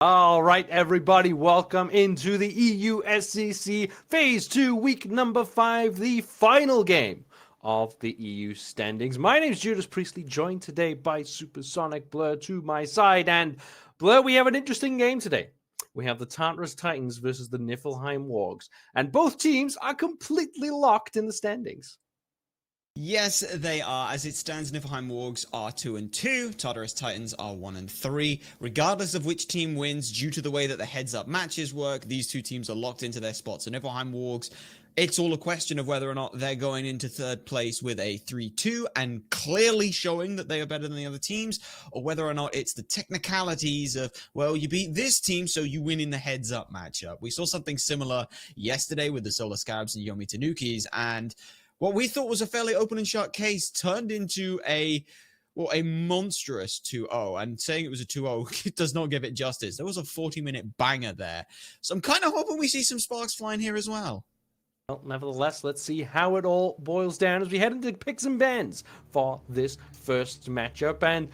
All right, everybody, welcome into the EU-SCC Phase 2, week number 5, the final game of the EU standings. My name is Judas Priestley, joined today by Supersonic Blur to my side. And Blur, we have an interesting game today. We have the Tartarus Titans versus the Niflheim Wargs. And both teams are completely locked in the standings. Yes, they are. As it stands, Niflheim Wargs are 2-2, Tartarus Titans are 1-3. Regardless of which team wins, due to the way that the heads-up matches work, these two teams are locked into their spots. So Niflheim Wargs, it's all a question of whether or not they're going into third place with a 3-2 and clearly showing that they are better than the other teams, or whether or not it's the technicalities of, well, you beat this team, so you win in the heads-up matchup. We saw something similar yesterday with the Solar Scabs and Yomi Tanukis, and what we thought was a fairly open and shut case turned into a monstrous 2-0, and saying it was a 2-0 does not give it justice. There was a 40-minute banger there. So I'm kind of hoping we see some sparks flying here as well. Well, nevertheless, let's see how it all boils down as we head into picks and bans for this first matchup. And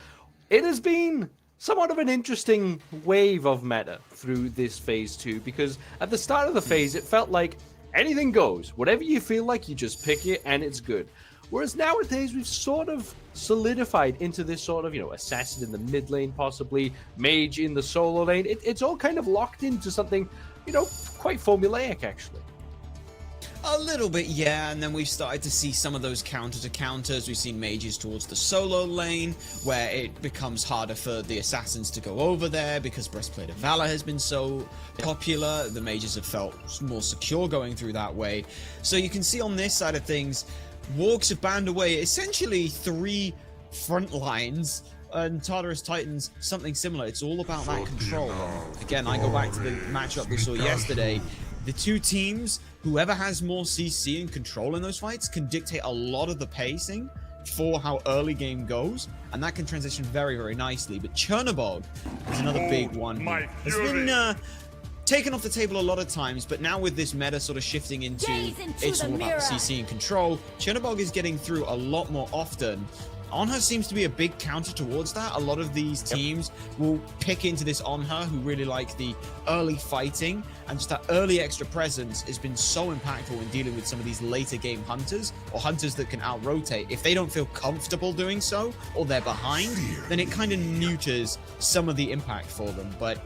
it has been somewhat of an interesting wave of meta through this Phase 2, because at the start of the phase, it felt like anything goes. Whatever you feel like, you just pick it and it's good. Whereas nowadays, we've sort of solidified into this sort of, assassin in the mid lane, possibly mage in the solo lane. It's all kind of locked into something, quite formulaic, actually. A little bit, yeah, and then we've started to see some of those counter-to-counters. We've seen mages towards the solo lane, where it becomes harder for the assassins to go over there because Breastplate of Valor has been so popular. The mages have felt more secure going through that way. So you can see on this side of things, Wargs have banned away essentially 3 front lines, and Tartarus Titans, something similar. It's all about that control. Again, I go back to the matchup we saw yesterday. The two teams, whoever has more CC and control in those fights, can dictate a lot of the pacing for how early game goes, and that can transition very, very nicely. But Chernobog is another big one. It's been taken off the table a lot of times, but now with this meta sort of shifting into it's all about CC and control, Chernobog is getting through a lot more often. Anhur seems to be a big counter towards that. A lot of these teams will pick into this Anhur, who really like the early fighting, and just that early extra presence has been so impactful in dealing with some of these later game hunters, or hunters that can out-rotate. If they don't feel comfortable doing so, or they're behind, then it kind of neuters some of the impact for them. But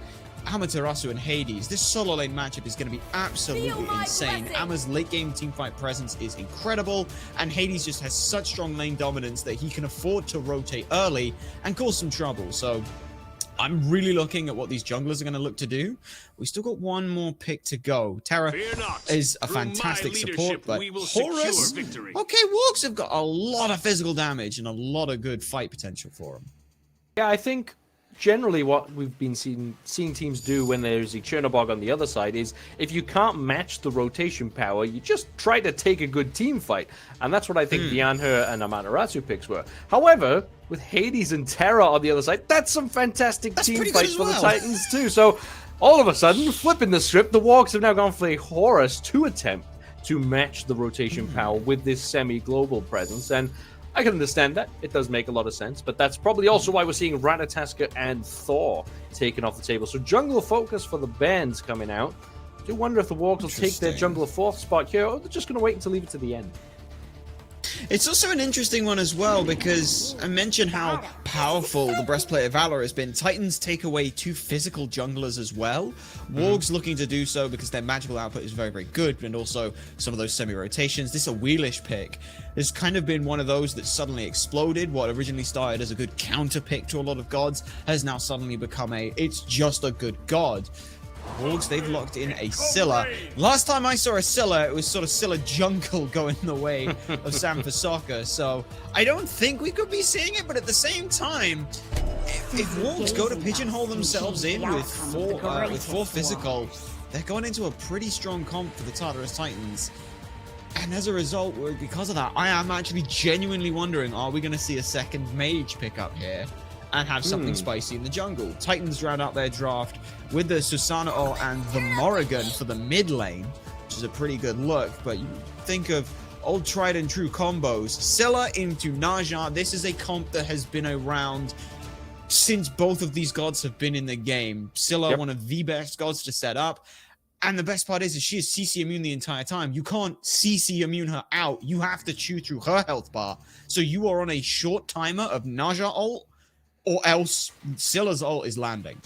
Amaterasu and Hades, this solo lane matchup is going to be absolutely insane. Ama's late game teamfight presence is incredible, and Hades just has such strong lane dominance that he can afford to rotate early and cause some trouble. So I'm really looking at what these junglers are going to look to do. We still got one more pick to go. Terra is a fantastic support, but Horus, okay, Wargs have got a lot of physical damage and a lot of good fight potential for them. Yeah, I think generally what we've been seeing teams do when there's a Chernobog on the other side is, if you can't match the rotation power, you just try to take a good team fight. And that's what I think the Anhur and Amaterasu picks were. However, with Hades and Terra on the other side, that's some fantastic team fights for the Titans too. So all of a sudden, flipping the script, the Wargs have now gone for a Horus to attempt to match the rotation power with this semi-global presence. And I can understand that. It does make a lot of sense, but that's probably also why we're seeing Ratatoskr and Thor taken off the table. So jungle focus for the bans coming out. I do wonder if the Wargs will take their jungler 4th spot here, or they're just going to wait until leave it to the end. It's also an interesting one as well, because I mentioned how powerful the Breastplate of Valor has been. Titans take away 2 physical junglers as well. Wargs looking to do so because their magical output is very, very good, and also some of those semi-rotations. This is a wheelish pick. It's kind of been one of those that suddenly exploded. What originally started as a good counter pick to a lot of gods has now suddenly become it's just a good god. Wargs, they've locked in a Scylla. Last time I saw a Scylla, it was sort of Scylla jungle going the way of Sam for Soccer. So I don't think we could be seeing it, but at the same time, if Wargs go to pigeonhole themselves in with 4 physical, they're going into a pretty strong comp for the Tartarus Titans. And as a result, because of that, I am actually genuinely wondering, are we going to see a second mage pick up here and have something spicy in the jungle? Titans round out their draft with the Susano and the Morrigan for the mid lane, which is a pretty good look. But you think of old tried and true combos. Scylla into Naja. This is a comp that has been around since both of these gods have been in the game. Scylla, Yep. one of the best gods to set up. And the best part is she is CC immune the entire time. You can't CC immune her out. You have to chew through her health bar. So you are on a short timer of Naja ult, or else Scylla's ult is landing.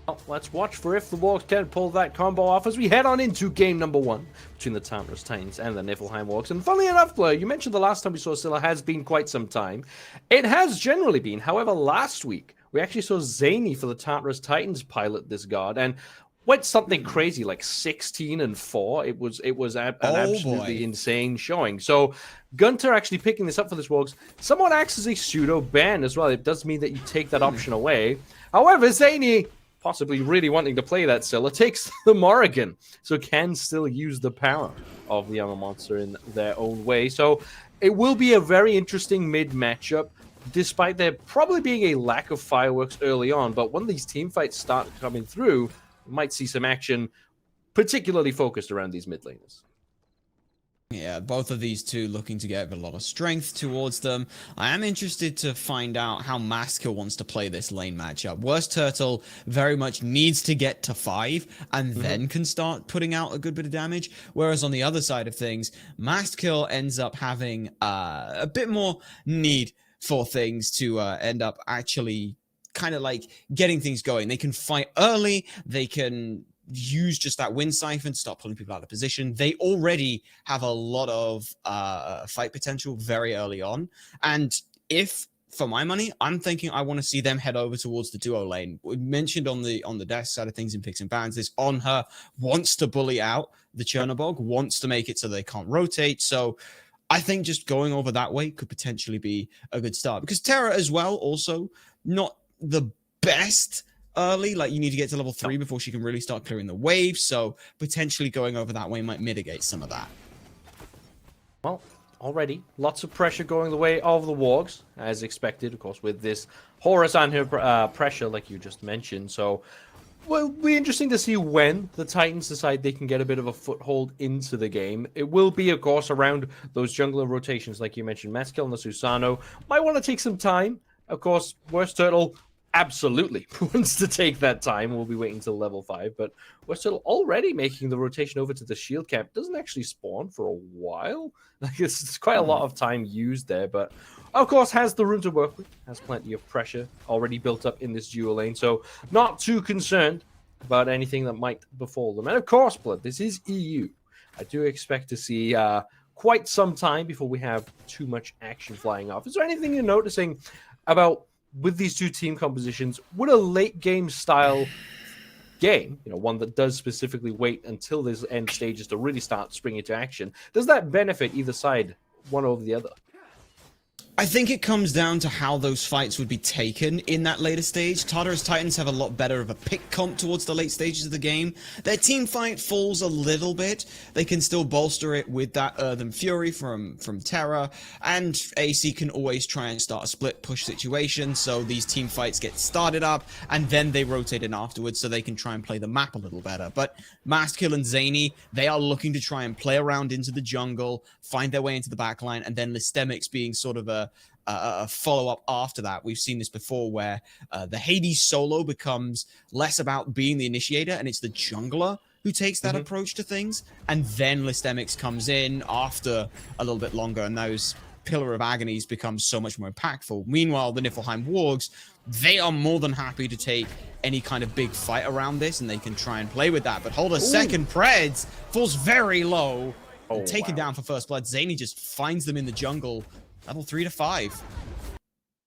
Well, let's watch for if the Wargs can pull that combo off as we head on into game number 1 between the Tartarus Titans and the Niflheim Wargs. And funnily enough, Blair, you mentioned the last time we saw Scylla has been quite some time. It has generally been. However, last week, we actually saw Zhainy for the Tartarus Titans pilot this guard, and went something crazy like 16-4. It was an absolutely insane showing. So GunTTeRR actually picking this up for this Wargs somewhat acts as a pseudo ban as well. It does mean that you take that option away. However, Zhainy, possibly really wanting to play that Scylla, takes the Morrigan, so can still use the power of the Armor Monster in their own way. So it will be a very interesting mid matchup, despite there probably being a lack of fireworks early on. But when these team fights start coming through, we might see some action, particularly focused around these mid laners. Yeah, both of these two looking to get a lot of strength towards them. I am interested to find out how MastKiII wants to play this lane matchup. WorstTurttle very much needs to get to 5 and then can start putting out a good bit of damage. Whereas on the other side of things, MastKiII ends up having a bit more need for things to end up actually kind of like getting things going. They can fight early, they can use just that wind siphon to start pulling people out of position. They already have a lot of fight potential very early on. And if, for my money, I'm thinking I want to see them head over towards the duo lane. We mentioned on the desk side of things in picks and bans, this Anhur wants to bully out the Chernobog, wants to make it so they can't rotate. So I think just going over that way could potentially be a good start. Because Terra as well, also not the best early, like you need to get to level 3 before she can really start clearing the waves, so potentially going over that way might mitigate some of that. Well, already lots of pressure going the way of the Wargs, as expected, of course, with this Horus Anhur pressure, like you just mentioned. So, well, it'll be interesting to see when the Titans decide they can get a bit of a foothold into the game. It will be, of course, around those jungler rotations, like you mentioned. MastKiII and the Susano might want to take some time. Of course, WorstTurttle absolutely wants to take that time. We'll be waiting till level 5, but we're still already making the rotation over to the shield camp. Doesn't actually spawn for a while. Like it's quite a lot of time used there, but of course has the room to work with, has plenty of pressure already built up in this dual lane, so not too concerned about anything that might befall them. And of course, Blood, this is EU. I do expect to see quite some time before we have too much action flying off. Is there anything you're noticing about with these two team compositions? Would a late game style game, one that does specifically wait until there's end stages to really start springing into action, does that benefit either side, one over the other? I think it comes down to how those fights would be taken in that later stage. Tartarus Titans have a lot better of a pick comp towards the late stages of the game. Their team fight falls a little bit. They can still bolster it with that Earthen Fury from Terra, and AC can always try and start a split push situation, so these team fights get started up, and then they rotate in afterwards so they can try and play the map a little better. But MastKiII and Zhainy, they are looking to try and play around into the jungle, find their way into the backline, and then lestimics being sort of a follow-up after that. We've seen this before where the Hades solo becomes less about being the initiator, and it's the jungler who takes that approach to things, and then lestimics comes in after a little bit longer, and those Pillar of Agonies become so much more impactful. Meanwhile, the Niflheim Wargs, they are more than happy to take any kind of big fight around this, and they can try and play with that. But hold a second, Predss falls very low, taken down for first blood. Zhainy just finds them in the jungle, level 3 to 5.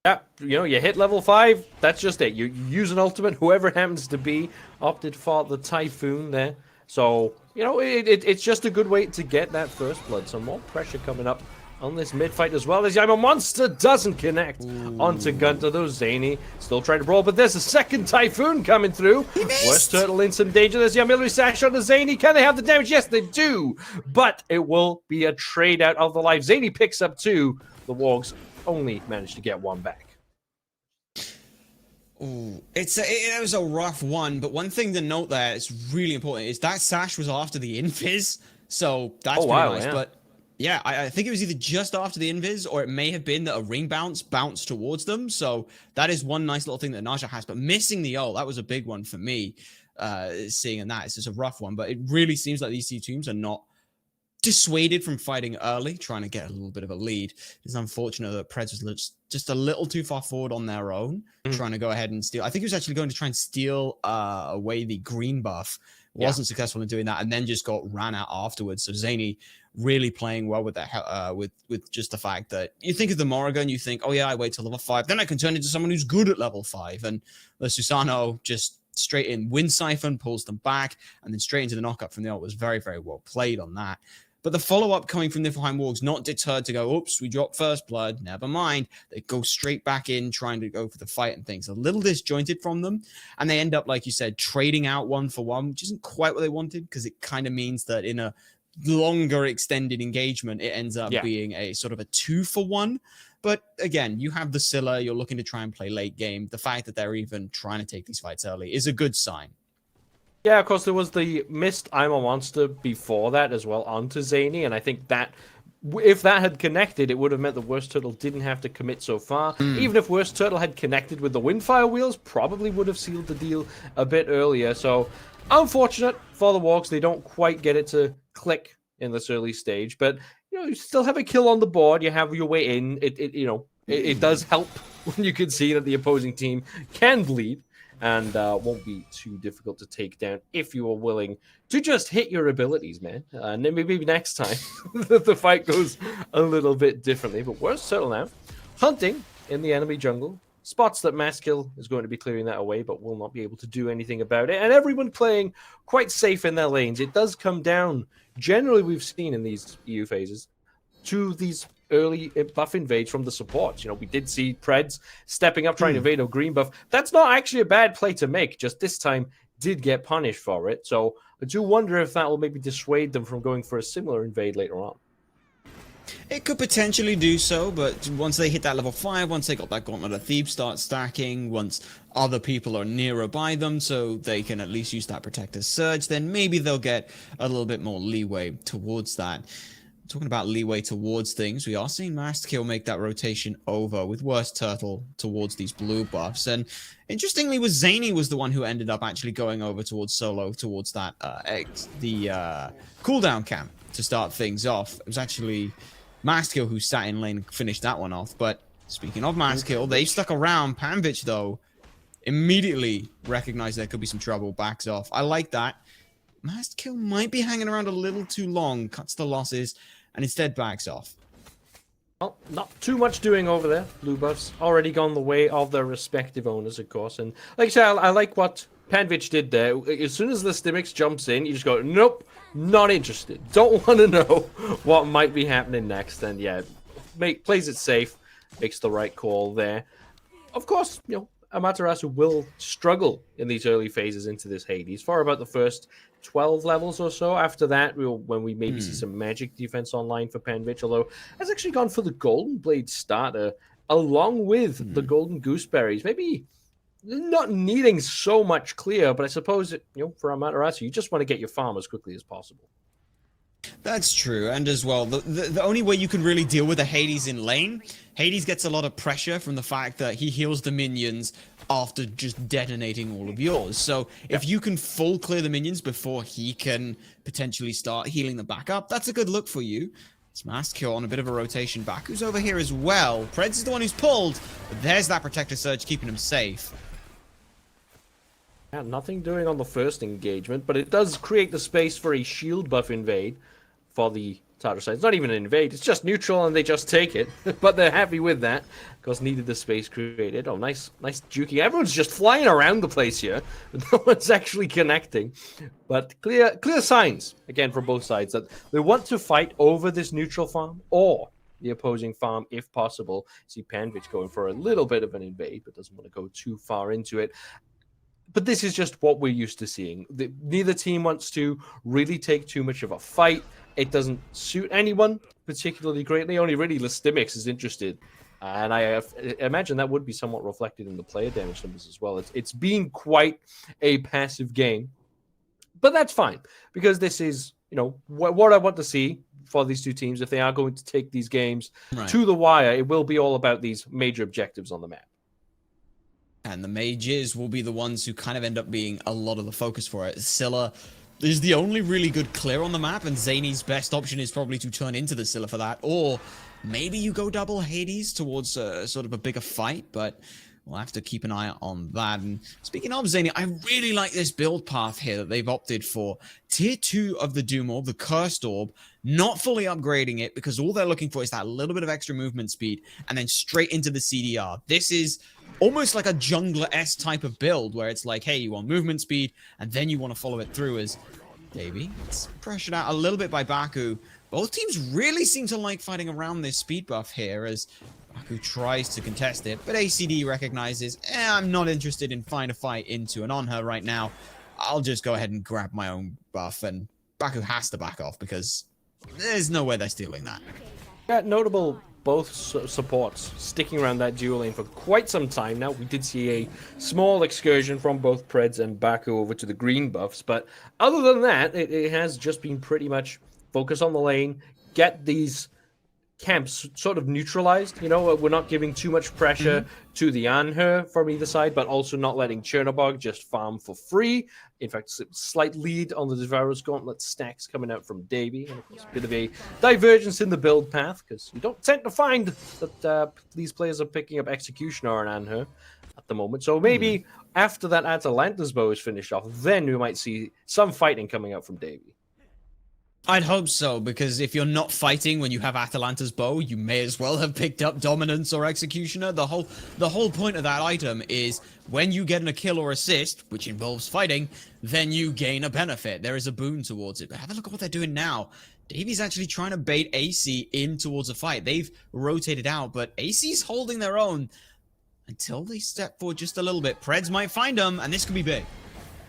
Yeah, you hit level 5, that's just it. You use an ultimate, whoever it happens to be, opted for the Typhoon there. So, it's just a good way to get that first blood. Some more pressure coming up on this mid fight as well, as Yama Monster doesn't connect onto GunTTeRR, though Zhainy still trying to brawl, but there's a second Typhoon coming through. WorstTurttle in some danger. There's the Artillery Sash on the Zhainy. Can they have the damage? Yes, they do, but it will be a trade out of the life. Zhainy picks up 2. The Wargs only managed to get 1 back. Ooh, it was a rough one, but one thing to note there is really important is that Sash was after the Invis, so that's pretty nice. Yeah. But Yeah, I think it was either just after the invis, or it may have been that a ring bounced towards them. So that is one nice little thing that Naja has. But missing the ult, that was a big one for me. Seeing in that, it's just a rough one. But it really seems like these two teams are not dissuaded from fighting early, trying to get a little bit of a lead. It's unfortunate that Predss was just a little too far forward on their own, trying to go ahead and steal. I think he was actually going to try and steal away the green buff. Wasn't successful in doing that, and then just got ran out afterwards. So Zhainy really playing well with that, with just the fact that you think of the Morrigan, you think, oh yeah, I wait till level 5, then I can turn into someone who's good at level 5, and the Susano just straight in wind siphon, pulls them back, and then straight into the knockup from the ult was very, very well played on that. But the follow-up coming from Niflheim Wargs, not deterred to go, oops, we dropped first blood, never mind. They go straight back in, trying to go for the fight and things. A little disjointed from them. And they end up, like you said, trading out 1-for-1, which isn't quite what they wanted, because it kind of means that in a longer extended engagement, it ends up being a sort of a 2-for-1. But again, you have the Scylla, you're looking to try and play late game. The fact that they're even trying to take these fights early is a good sign. Yeah, of course, there was the missed I'm a Monster before that as well onto Zhainy, and I think that if that had connected, it would have meant the WorstTurttle didn't have to commit so far. Even if WorstTurttle had connected with the Windfire wheels, probably would have sealed the deal a bit earlier. So, unfortunate for the Wargs, they don't quite get it to click in this early stage, but you still have a kill on the board. You have your way in. It does help when you can see that the opposing team can bleed. And won't be too difficult to take down if you are willing to just hit your abilities, man. And then maybe next time the fight goes a little bit differently. But WorstTurttle now hunting in the enemy jungle. Spots that MastKiII is going to be clearing that away, but will not be able to do anything about it. And everyone playing quite safe in their lanes. It does come down, generally we've seen in these EU phases, to these early buff invades from the supports. We did see Predss stepping up, trying to invade a green buff. That's not actually a bad play to make, just this time did get punished for it. So I do wonder if that will maybe dissuade them from going for a similar invade later on. It could potentially do so, but once they hit that level 5, once they got that Gauntlet of Thebes start stacking, once other people are nearer by them so they can at least use that Protector's Surge, then maybe they'll get a little bit more leeway towards that. Talking about leeway towards things, we are seeing MastKiII make that rotation over with WorstTurttle towards these blue buffs. And interestingly, Zhainy was the one who ended up actually going over towards solo, towards that cooldown camp to start things off. It was actually MastKiII who sat in lane and finished that one off. But speaking of MastKiII, they stuck around. Panvich, though, immediately recognized there could be some trouble, backs off. I like that. MastKiII might be hanging around a little too long, cuts the losses, and instead backs off. Well, not too much doing over there. Blue buffs already gone the way of their respective owners, of course. And like I said, I like what Panvich did there. As soon as the lestimics jumps in, you just go, nope, not interested. Don't want to know what might be happening next. And yeah, plays it safe, makes the right call there. Of course, Amaterasu will struggle in these early phases into this Hades for about the first 12 levels or so. After that, when we maybe see some magic defense online for Panvich, although has actually gone for the Golden Blade starter along with the Golden Gooseberries. Maybe not needing so much clear, but I suppose, for Amaterasu, you just want to get your farm as quickly as possible. That's true, and as well, the only way you can really deal with a Hades in lane, Hades gets a lot of pressure from the fact that he heals the minions after just detonating all of yours. So if you can full clear the minions before he can potentially start healing them back up, that's a good look for you. It's MastKiII on a bit of a rotation. Bakú's over here as well. Predss is the one who's pulled, but there's that Protector Surge keeping him safe. Yeah, nothing doing on the first engagement, but it does create the space for a shield buff invade for the Tartarus Titans. It's not even an invade, it's just neutral and they just take it. But they're happy with that, because needed the space created. Oh, nice juking. Everyone's just flying around the place here. No one's actually connecting. But clear signs, again, from both sides, that they want to fight over this neutral farm or the opposing farm if possible. See Panvich going for a little bit of an invade, but doesn't want to go too far into it. But this is just what we're used to seeing. Neither team wants to really take too much of a fight. It doesn't suit anyone particularly greatly. Only really lestimics is interested. And I imagine that would be somewhat reflected in the player damage numbers as well. It's been quite a passive game. But that's fine, because this is, what I want to see. for these two teams, if they are going to take these games Right. to the wire, it will be all about these major objectives on the map. And the mages will be the ones who kind of end up being a lot of the focus for it. Scylla is the only really good clear on the map, and Zhainey's best option is probably to turn into the Scylla for that, or maybe you go double Hades towards sort of a bigger fight, but we'll have to keep an eye on that. And speaking of Zhainy, I really like this build path here that they've opted for. Tier 2 of the Doom Orb, the Cursed Orb, not fully upgrading it because all they're looking for is that little bit of extra movement speed, and then straight into the CDR. This is almost like a jungler-esque type of build where it's like, hey, you want movement speed, and then you want to follow it through as Davey. It's pressured out a little bit by Bakú. Both teams really seem to like fighting around this speed buff here as Bakú tries to contest it, but AicyD recognizes, I'm not interested in fighting a fight into an Anhur right now. I'll just go ahead and grab my own buff, and Bakú has to back off because there's no way they're stealing that. Yeah, notable both supports sticking around that dual lane for quite some time now. We did see a small excursion from both Predss and Bakú over to the green buffs, but other than that, it has just been pretty much focus on the lane, get these camps sort of neutralized. You know, we're not giving too much pressure to the Anhur from either side, but also not letting Chernobog just farm for free. In fact, slight lead on the Devourer's Gauntlet stacks coming out from Davey. And of course, a bit of a divergence in the build path, because you don't tend to find that these players are picking up Executioner and Anhur at the moment. So maybe after that Atalanta's bow is finished off, then we might see some fighting coming out from Davey. I'd hope so, because if you're not fighting when you have Atalanta's bow, you may as well have picked up Dominance or Executioner. The whole point of that item is when you get a kill or assist, which involves fighting, then you gain a benefit. There is a boon towards it. But have a look at what they're doing now. Davey's actually trying to bait AC in towards a fight. They've rotated out, but AC's holding their own until they step forward just a little bit. Predss might find them, and this could be big.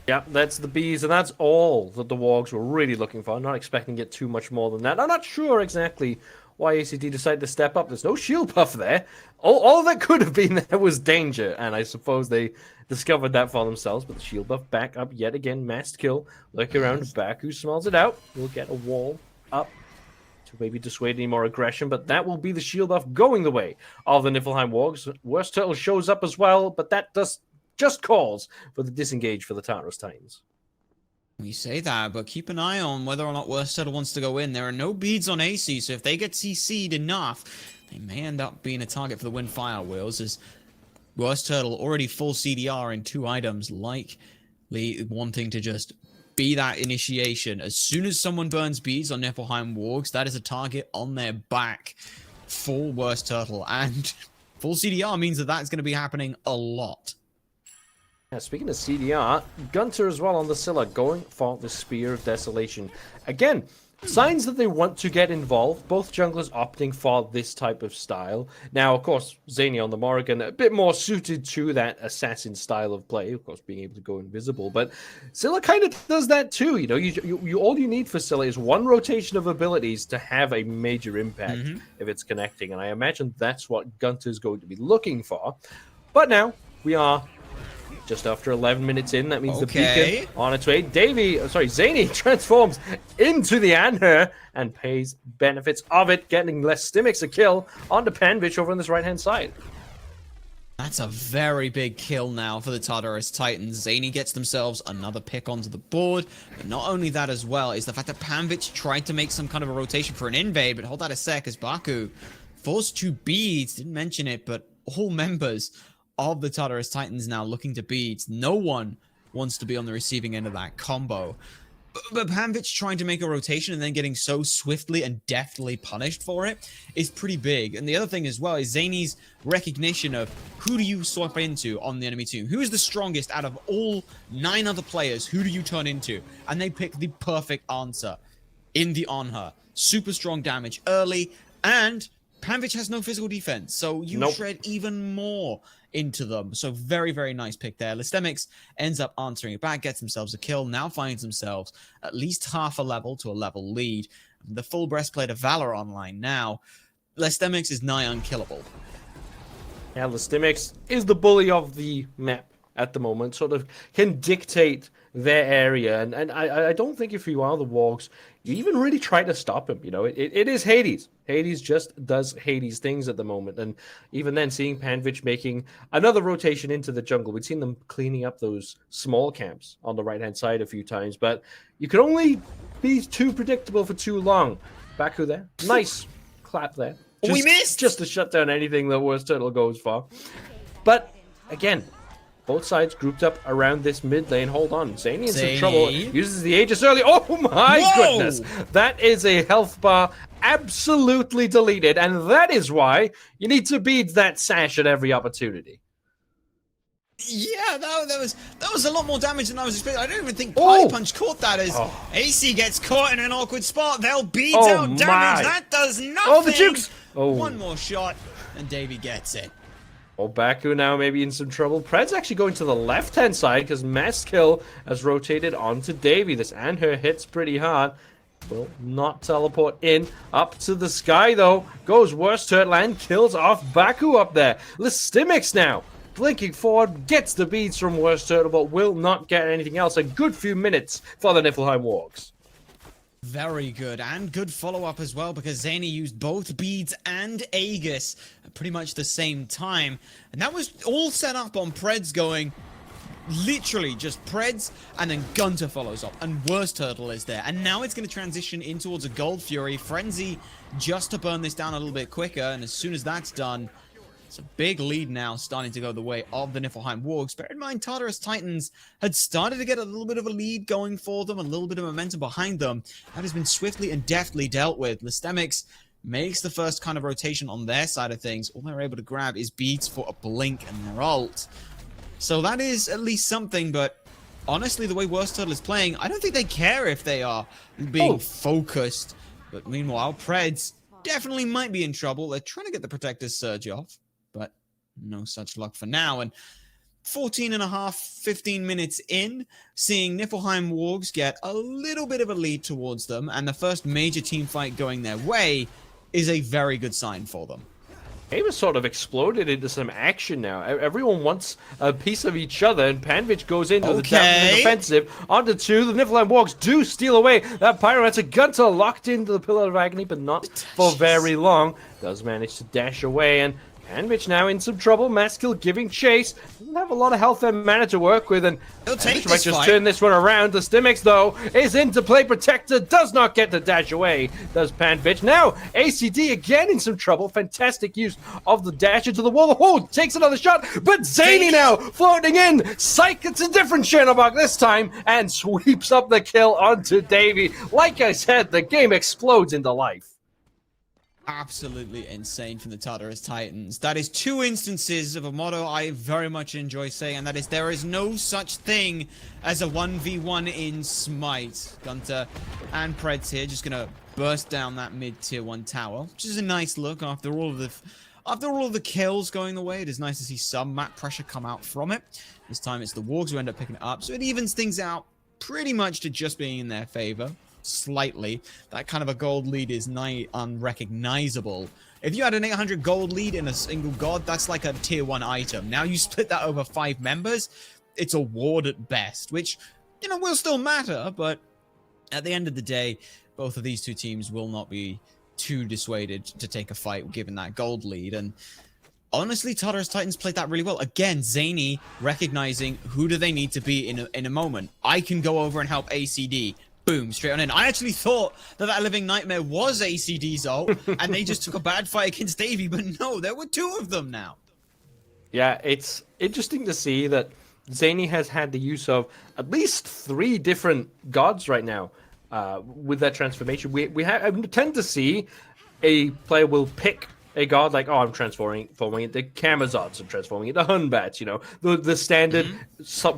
Yeah, that's the bees, and that's all that the Wargs were really looking for. I'm not expecting to get too much more than that. I'm not sure exactly why AicyD decided to step up. There's no shield buff there. All that could have been there was danger, and I suppose they discovered that for themselves. But the shield buff back up yet again. MastKiII lurking around. Bakú smells it out. We'll get a wall up to maybe dissuade any more aggression, but that will be the shield buff going the way of the Niflheim Wargs. WorstTurttle shows up as well, but that does just calls for the disengage for the Tartarus Titans. You say that, but keep an eye on whether or not WorstTurttle wants to go in. There are no beads on AC, so if they get CC'd enough, they may end up being a target for the Wind Fire Wheels, as WorstTurttle already full CDR in 2 items, likely wanting to just be that initiation. As soon as someone burns beads on Niflheim Wargs, that is a target on their back for WorstTurttle, and full CDR means that that's going to be happening a lot. Yeah, speaking of CDR, GunTTeRR as well on the Scylla, going for the Spear of Desolation. Again, signs that they want to get involved. Both junglers opting for this type of style. Now, of course, Zhainy on the Morrigan, a bit more suited to that assassin style of play. Of course, being able to go invisible. But Scylla kind of does that too. You know, all you need for Scylla is one rotation of abilities to have a major impact if it's connecting. And I imagine that's what GunTTeRR is going to be looking for. But now, we are just after 11 minutes in. That means the beacon on its way. Zhainy transforms into the Anhur and pays benefits of it, getting lestimics a kill onto Panvich over on this right-hand side. That's a very big kill now for the Tartarus Titans. Zhainy gets themselves another pick onto the board. But not only that as well is the fact that Panvich tried to make some kind of a rotation for an invade, but hold that a sec as Bakú forced 2 beads. Didn't mention it, but all members of the Tartarus Titans now looking to beads. No one wants to be on the receiving end of that combo. But Panvich trying to make a rotation and then getting so swiftly and deftly punished for it is pretty big. And the other thing as well is Zhainy's recognition of who do you swap into on the enemy team? Who is the strongest out of all 9 other players? Who do you turn into? And they pick the perfect answer in the Anhur. Super strong damage early, and Panvich has no physical defense, so you shred even more into them. So very, very nice pick there. lestimics ends up answering it back, gets themselves a kill, now finds themselves at least half a level to a level lead. The full breastplate of Valor online now. lestimics is nigh unkillable. Yeah, lestimics is the bully of the map at the moment, sort of can dictate their area. And I don't think if you are the Wargs, you even really try to stop him. You know, it is Hades. Hades just does Hades things at the moment. And even then, seeing Panvich making another rotation into the jungle, we've seen them cleaning up those small camps on the right-hand side a few times. But you can only be too predictable for too long. Bakú there. Nice clap there. We missed! Just to shut down anything that WorstTurttle goes for. But, again, both sides grouped up around this mid lane. Hold on. Zhainy in some trouble. Uses the Aegis early. Oh my goodness. That is a health bar absolutely deleted. And that is why you need to beat that sash at every opportunity. Yeah, that was a lot more damage than I was expecting. I don't even think Pie Punch caught that as AC gets caught in an awkward spot. They'll beat out damage. That does nothing. Oh, the jukes. One more shot, and Davey gets it. Oh, Bakú now maybe in some trouble. Predss actually going to the left-hand side because MastKiII has rotated onto Davey. This Anhur hits pretty hard. Will not teleport in. Up to the sky, though. Goes WorstTurttle and kills off Bakú up there. lestimics now. Blinking forward, gets the beads from WorstTurttle, but will not get anything else. A good few minutes for the Niflheim Wargs. Very good, and good follow-up as well, because Zhainy used both beads and Aegis at pretty much the same time. And that was all set up on Predss going, literally just Predss, and then GunTTeRR follows up, and WorstTurttle is there. And now it's going to transition in towards a Gold Fury. Frenzy just to burn this down a little bit quicker, and as soon as that's done, it's a big lead now starting to go the way of the Niflheim Wargs. Bear in mind, Tartarus Titans had started to get a little bit of a lead going for them, a little bit of momentum behind them. That has been swiftly and deftly dealt with. lestimics makes the first kind of rotation on their side of things. All they're able to grab is beads for a blink and their ult. So that is at least something, but honestly, the way WorstTurttle is playing, I don't think they care if they are being focused. But meanwhile, Predss definitely might be in trouble. They're trying to get the Protector's Surge off, but no such luck for now. And 14 and a half, 15 minutes in, seeing Niflheim Wargs get a little bit of a lead towards them, and the first major team fight going their way is a very good sign for them. Game has sort of exploded into some action now. Everyone wants a piece of each other, and Panvich goes into the defensive. Onto two, the Niflheim Wargs do steal away that Pyro. That's a GunTTeRR locked into the Pillar of Agony, but not for very long. Does manage to dash away, and Panvich now in some trouble. MastKiII giving chase. Doesn't have a lot of health and mana to work with, and Panvich might just turn this one around. lestimics, though, is into play. Protector does not get the dash away. Does Panvich. Now, AicyD again in some trouble. Fantastic use of the dash into the wall. Oh, takes another shot, but Zhainy now floating in. Psych, it's a different Chernobog this time, and sweeps up the kill onto Davey. Like I said, the game explodes into life. Absolutely insane from the Tartarus Titans. That is two instances of a motto I very much enjoy saying, and that is there is no such thing as a 1v1 in Smite. GunTTeRR and Predss here just gonna burst down that mid-tier 1 tower, which is a nice look after all of the kills going the way. It is nice to see some map pressure come out from it. This time it's the Wargs who end up picking it up, so it evens things out pretty much to just being in their favor. Slightly. That kind of a gold lead is nigh unrecognizable. If you had an 800 gold lead in a single god, that's like a tier 1 item. Now you split that over 5 members, it's a ward at best, which, you know, will still matter, but at the end of the day, both of these two teams will not be too dissuaded to take a fight given that gold lead. And honestly, Tartarus Titans played that really well. Again, Zhainy recognizing who do they need to be in a moment. I can go over and help AicyD. Boom, straight on in. I actually thought that Living Nightmare was AicyD's ult, and they just took a bad fight against Davey, but no, there were 2 of them now. Yeah, it's interesting to see that Zhainy has had the use of at least 3 different gods right now with that transformation. We tend to see a player will pick a god like, oh, I'm transforming it to Camazots, I'm transforming it to Hunbats, you know, the standard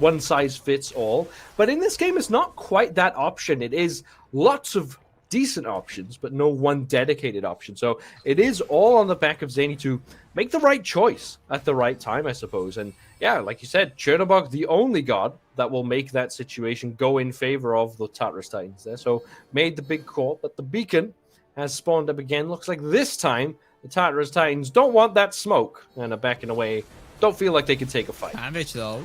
one size fits all. But in this game, it's not quite that option. It is lots of decent options, but no one dedicated option. So it is all on the back of Zhainy to make the right choice at the right time, I suppose. And yeah, like you said, Chernobog, the only god that will make that situation go in favor of the Tartarus Titans there. So made the big call, but the beacon has spawned up again. Looks like this time the Tartarus Titans don't want that smoke and are backing away. Don't feel like they can take a fight. Panvich, though,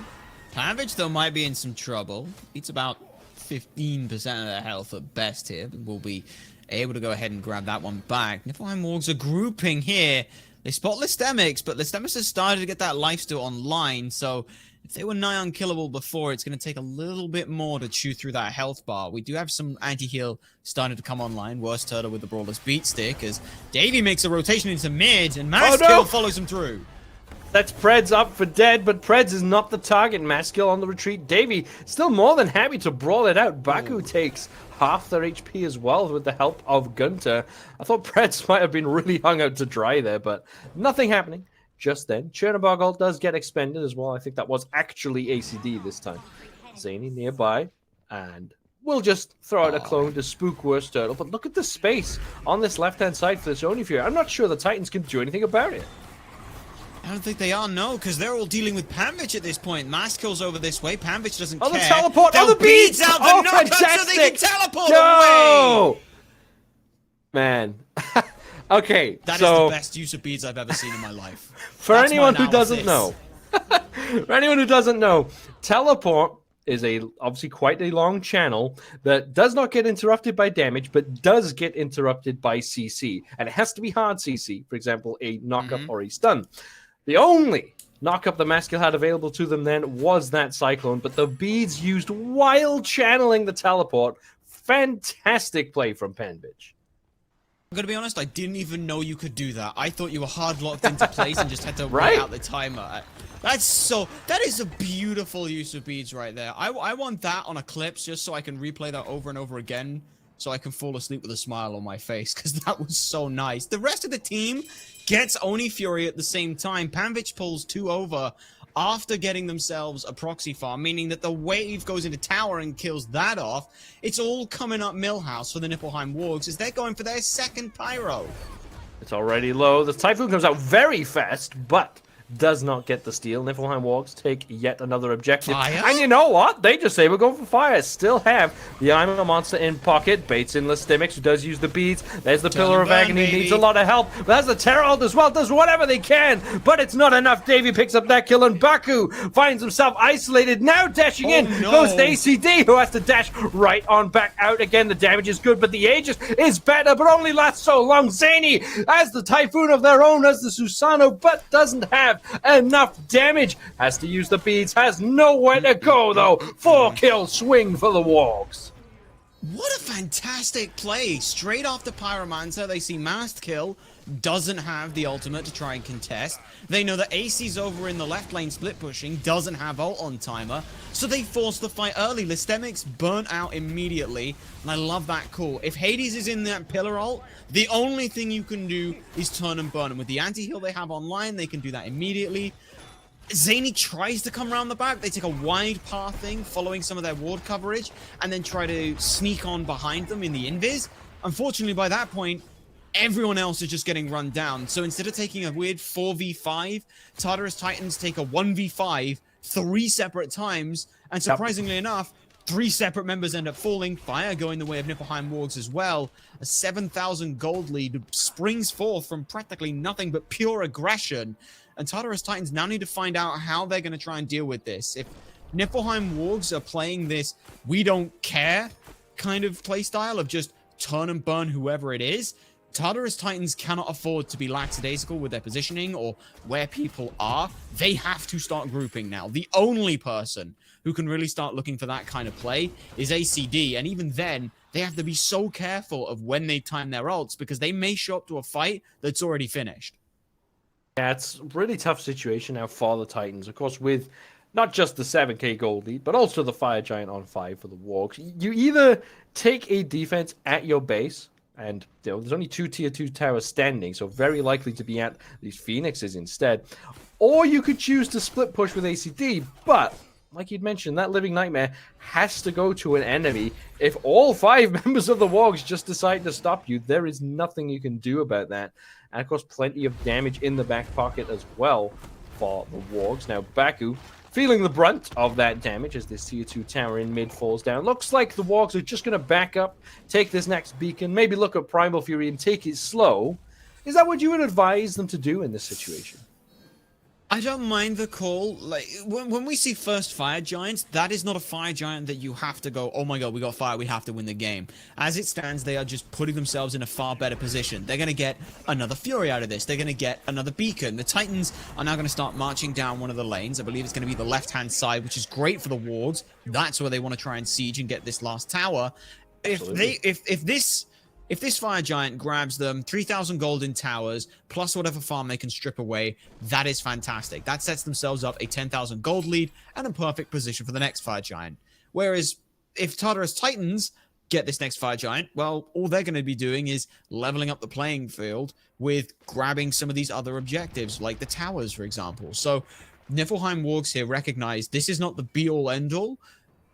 Panvich, though, might be in some trouble. It's about 15% of their health at best here, but we'll be able to go ahead and grab that one back. Niflheim Wargs are grouping here. They spot lestimics, but lestimics has started to get that lifesteal online, so if they were nigh unkillable before, it's going to take a little bit more to chew through that health bar. We do have some anti-heal starting to come online. WorstTurttle with the Brawler's Beat Stick as Davey makes a rotation into mid, and MastKiII follows him through. That's Predss up for dead, but Predss is not the target. MastKiII on the retreat. Davey still more than happy to brawl it out. Bakú takes half their HP as well with the help of GunTTeRR. I thought Predss might have been really hung out to dry there, but nothing happening just then. Chernobog ult does get expended as well. I think that was actually AicyD this time. Zhainy nearby, and we'll just throw out a clone to spook WorstTurttle. But look at the space on this left-hand side for this Oni Fury. I'm not sure the Titans can do anything about it. I don't think they are, no, because they're all dealing with Panvich at this point. MastKiII's over this way. Panvich doesn't care. Oh, the teleport! They'll the beads out the knockup so they can teleport away! Man. Okay, that is the best use of beads I've ever seen in my life. For anyone who doesn't know, teleport is obviously quite a long channel that does not get interrupted by damage, but does get interrupted by CC. And it has to be hard CC, for example, a knockup or a stun. The only knockup the MastKiII had available to them then was that Cyclone, but the beads used while channeling the teleport. Fantastic play from Panvich. I'm gonna be honest, I didn't even know you could do that. I thought you were hard locked into place and just had to wait out the timer. That is a beautiful use of beads right there. I want that on a clip just so I can replay that over and over again so I can fall asleep with a smile on my face because that was so nice. The rest of the team gets Oni Fury at the same time. Panvich pulls 2 over after getting themselves a proxy farm, meaning that the wave goes into tower and kills that off. It's all coming up Millhouse for the Niflheim Wargs as they're going for their second pyro. It's already low. The Typhoon comes out very fast, but does not get the steal. Niflheim Wargs take yet another objective. Fire? And you know what? They just say we're going for fire. Still have the I'm a Monster in pocket. Baits in lestimics, who does use the beads. There's the Pillar of Agony. Needs a lot of help. There's the Terra ult as well. Does whatever they can, but it's not enough. Davey picks up that kill, and Bakú finds himself isolated. Now dashing in goes to AicyD, who has to dash right on back out again. The damage is good, but the Aegis is better, but only lasts so long. Zhainy has the Typhoon of their own, as the Susano, but doesn't have enough damage. Has to use the beads, has nowhere to go though. 4-kill swing for the Wargs. What a fantastic play. Straight off the Pyromancer, they see MastKiII doesn't have the ultimate to try and contest. They know that AC's over in the left lane split pushing, doesn't have ult on timer, so they force the fight early. Lestimics burnt out immediately, and I love that call. If Hades is in that pillar ult, the only thing you can do is turn and burn, and with the anti-heal they have online, they can do that immediately. Zhainy tries to come around the back. They take a wide pathing, following some of their ward coverage, and then try to sneak on behind them in the invis. Unfortunately, by that point, everyone else is just getting run down. So instead of taking a weird 4v5, Tartarus Titans take a 1v5 3 separate times, and surprisingly enough, 3 separate members end up falling. Fire going the way of Niflheim Wargs as well. A 7,000 gold lead springs forth from practically nothing but pure aggression. And Tartarus Titans now need to find out how they're going to try and deal with this. If Niflheim Wargs are playing this we don't care kind of playstyle of just turn and burn whoever it is, Tartarus Titans cannot afford to be lackadaisical with their positioning or where people are. They have to start grouping now. The only person who can really start looking for that kind of play is AicyD, and even then, they have to be so careful of when they time their ults because they may show up to a fight that's already finished. Yeah, it's a really tough situation now for the Titans. Of course, with not just the 7k gold lead, but also the Fire Giant on 5 for the Wargs. You either take a defense at your base, and there's only 2 tier 2 towers standing, so very likely to be at these Phoenixes instead. Or you could choose to split push with AicyD, but like you'd mentioned, that Living Nightmare has to go to an enemy. If all 5 members of the Wargs just decide to stop you, there is nothing you can do about that. And of course, plenty of damage in the back pocket as well for the Wargs. Now, Bakú feeling the brunt of that damage as this tier 2 tower in mid falls down. Looks like the Wargs are just going to back up, take this next beacon, maybe look at Primal Fury and take it slow. Is that what you would advise them to do in this situation? I don't mind the call. Like when we see first fire giants, that is not a fire giant that you have to go, oh my god, we got fire, we have to win the game. As it stands, they are just putting themselves in a far better position. They're going to get another Fury out of this. They're going to get another beacon. The Titans are now going to start marching down one of the lanes. I believe it's going to be the left-hand side, which is great for the wards. That's where they want to try and siege and get this last tower. If this fire giant grabs them 3,000 gold in towers, plus whatever farm they can strip away, that is fantastic. That sets themselves up a 10,000 gold lead and a perfect position for the next fire giant. Whereas if Tartarus Titans get this next fire giant, well, all they're going to be doing is leveling up the playing field with grabbing some of these other objectives, like the towers, for example. So Niflheim Wargs here recognize this is not the be-all, end-all.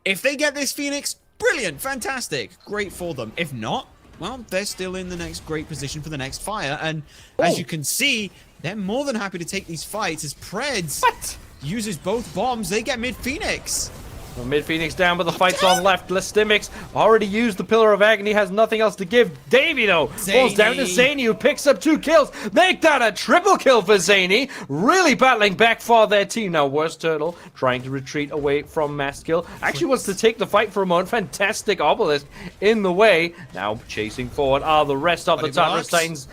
If they get this Phoenix, brilliant, fantastic, great for them. If not, well, they're still in the next great position for the next fire. And as you can see, they're more than happy to take these fights as Predss uses both bombs. They get mid-Phoenix. Well, mid-Phoenix down, but the fight's on left. Lestimics already used the Pillar of Agony, has nothing else to give. Davey, though, falls down to Zhainy, who picks up 2 kills. Make that a triple kill for Zhainy. Really battling back for their team. Now, WorstTurttle trying to retreat away from MastKiII. Actually wants to take the fight for a moment. Fantastic Obelisk in the way. Now chasing forward are the rest of the Tartarus Titans.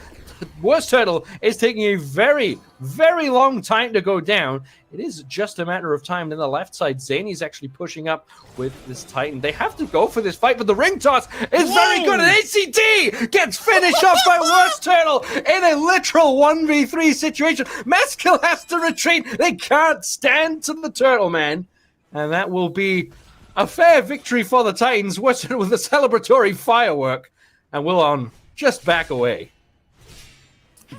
WorstTurttle is taking a very, very long time to go down. It is just a matter of time. On the left side, Zhainy's actually pushing up with this Titan. They have to go for this fight, but the ring toss is very good. And AicyD gets finished off by WorstTurttle in a literal 1v3 situation. MastKiII has to retreat. They can't stand to the Turtle Man. And that will be a fair victory for the Titans. WorstTurttle with a celebratory firework. And will on just back away.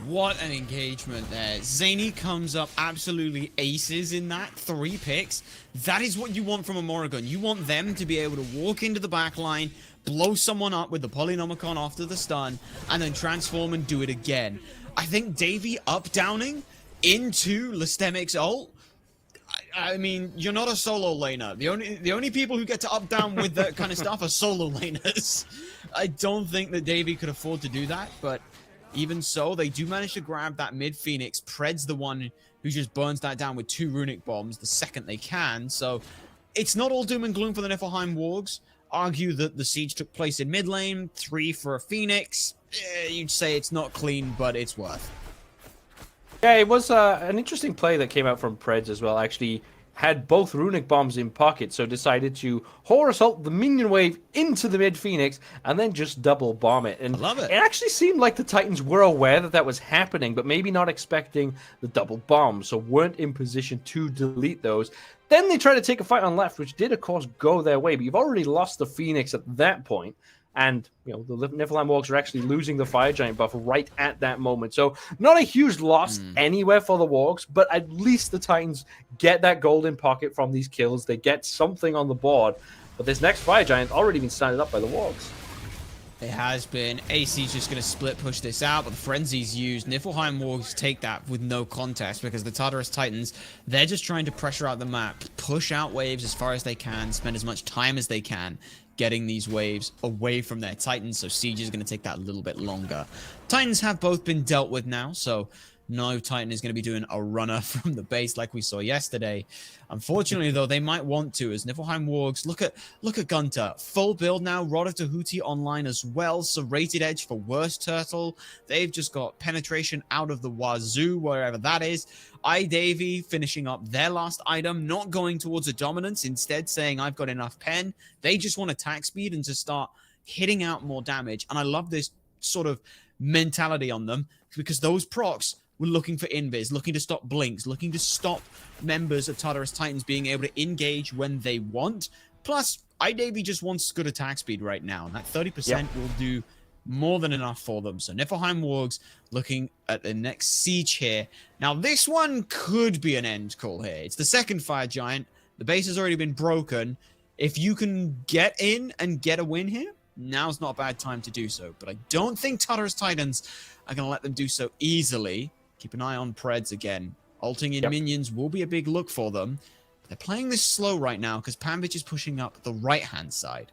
What an engagement there. Zhainy comes up absolutely aces in that. 3 picks. That is what you want from a Morrigan. You want them to be able to walk into the back line, blow someone up with the Polynomicon after the stun, and then transform and do it again. I think Davey up-downing into lestimics ult. I mean, you're not a solo laner. The only people who get to up-down with that kind of stuff are solo laners. I don't think that Davey could afford to do that, but even so, they do manage to grab that mid-Phoenix. Pred's the one who just burns that down with 2 runic bombs the second they can. So it's not all doom and gloom for the Niflheim Wargs. Argue that the siege took place in mid lane, 3 for a Phoenix. You'd say it's not clean, but it's worth. Yeah, it was an interesting play that came out from Predss as well. Actually had both runic bombs in pocket, so decided to Horus ult the minion wave into the mid-Phoenix and then just double bomb it. And I love it. It actually seemed like the Titans were aware that that was happening, but maybe not expecting the double bomb, so weren't in position to delete those. Then they tried to take a fight on left, which did, of course, go their way, but you've already lost the Phoenix at that point. And, you know, the Niflheim Wargs are actually losing the Fire Giant buff right at that moment. So not a huge loss anywhere for the Wargs, but at least the Titans get that golden pocket from these kills. They get something on the board. But this next Fire Giant already been started up by the Wargs. It has been. AC's just going to split push this out, but the Frenzy's used. Niflheim Wargs take that with no contest because the Tartarus Titans, they're just trying to pressure out the map, push out waves as far as they can, spend as much time as they can getting these waves away from their Titans, so Siege is going to take that a little bit longer. Titans have both been dealt with now, so no Titan is going to be doing a runner from the base like we saw yesterday. Unfortunately, though, they might want to, as Niflheim Wargs, look at GunTTeRR. Full build now, Rod of Tahuti online as well, so rated edge for WorstTurttle. They've just got penetration out of the wazoo, wherever that is. iDavy finishing up their last item, not going towards a dominance, instead saying, I've got enough pen. They just want attack speed and to start hitting out more damage. And I love this sort of mentality on them, because those procs were looking for invis, looking to stop blinks, looking to stop members of Tartarus Titans being able to engage when they want. Plus, iDavy just wants good attack speed right now, and that 30% will do more than enough for them. So Niflheim Wargs looking at the next siege here. Now, this one could be an end call here. It's the second Fire Giant. The base has already been broken. If you can get in and get a win here, now's not a bad time to do so. But I don't think Tartarus Titans are going to let them do so easily. Keep an eye on Predss again. Ulting in minions will be a big look for them. But they're playing this slow right now because Panvich is pushing up the right-hand side.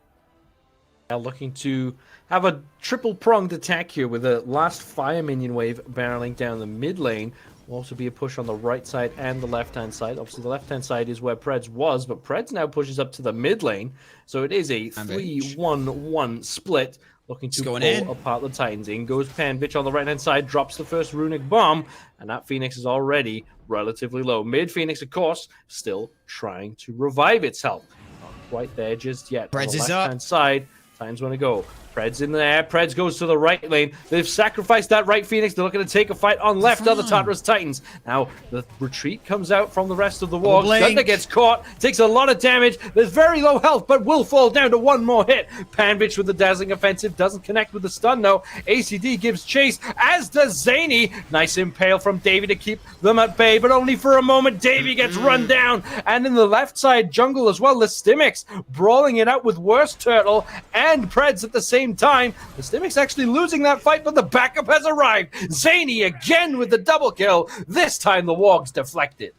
Now looking to have a triple-pronged attack here with a last fire minion wave barreling down the mid lane. Will also be a push on the right side and the left-hand side. Obviously, the left-hand side is where Predss was, but Predss now pushes up to the mid lane. So it is a 3-1-1 split, looking to pull apart the Titans. In goes Panvich on the right-hand side, drops the first runic bomb, and that Phoenix is already relatively low. Mid Phoenix, of course, still trying to revive itself. Not quite there just yet. Predss on the is left-hand up. side, Titans want to go. Predss in there. Predss goes to the right lane. They've sacrificed that right Phoenix. They're looking to take a fight on left of the Tartarus Titans. Now, the retreat comes out from the rest of the Wargs. GunTTeRR gets caught. Takes a lot of damage. There's very low health, but will fall down to one more hit. Panvich with the dazzling offensive. Doesn't connect with the stun, though. AicyD gives chase, as does Zhainy. Nice impale from Davy to keep them at bay, but only for a moment. Davy gets run down. And in the left side jungle as well, lestimics brawling it out with WorstTurttle and Predss at the same time. lestimics actually losing that fight, but the backup has arrived. Zhainy again with the double kill. This time the Wargs deflected.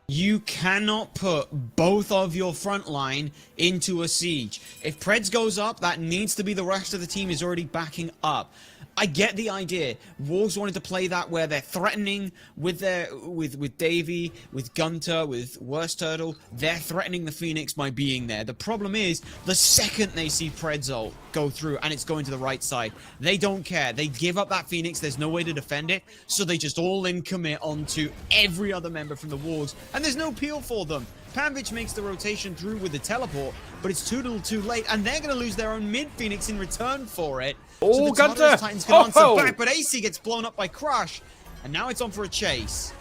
You cannot put both of your front line into a siege. If Predss goes up, that needs to be the rest of the team is already backing up. I get the idea. Wargs wanted to play that where they're threatening with Davy, with GunTTeRR, with WorstTurttle. They're threatening the Phoenix by being there. The problem is, the second they see Predss ult go through and it's going to the right side, they don't care. They give up that Phoenix. There's no way to defend it, so they just all in commit onto every other member from the Wargs, and there's no peel for them. Panvich makes the rotation through with the teleport, but it's too little too late, and they're going to lose their own mid Phoenix in return for it. Oh, so the Tartarus Titans can answer back, but AC gets blown up by Crush, and now it's on for a chase.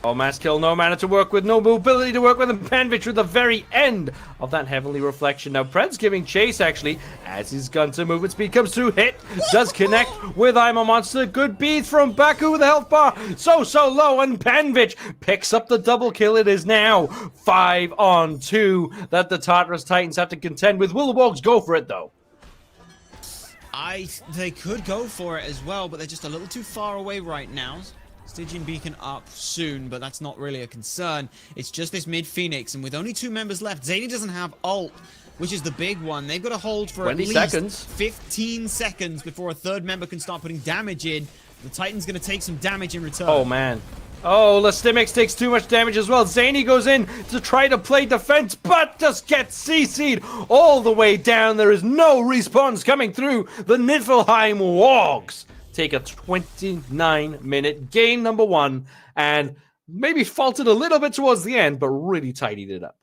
Oh, MastKiII, no mana to work with, no mobility to work with, and Panvich with the very end of that Heavenly Reflection. Now, Predss giving chase, actually, as his GunTTeRR movement speed comes through. Hit does connect with I'm a Monster. Good beat from Bakú with the health bar. So low, and Panvich picks up the double kill. It is now 5-on-2 that the Tartarus Titans have to contend with. Will the Wargs go for it, though? They could go for it as well, but they're just a little too far away right now. Stygian Beacon up soon, but that's not really a concern. It's just this mid Phoenix, and with only 2 members left, Zhainy doesn't have ult, which is the big one. They've got to hold for at least 15 seconds before a third member can start putting damage in. The Titan's going to take some damage in return. Oh, man. Oh, lestimics takes too much damage as well. Zhainy goes in to try to play defense, but just gets CC'd all the way down. There is no respawns coming through. The Niflheim Wargs take a 29-minute game number 1, and maybe faltered a little bit towards the end, but really tidied it up.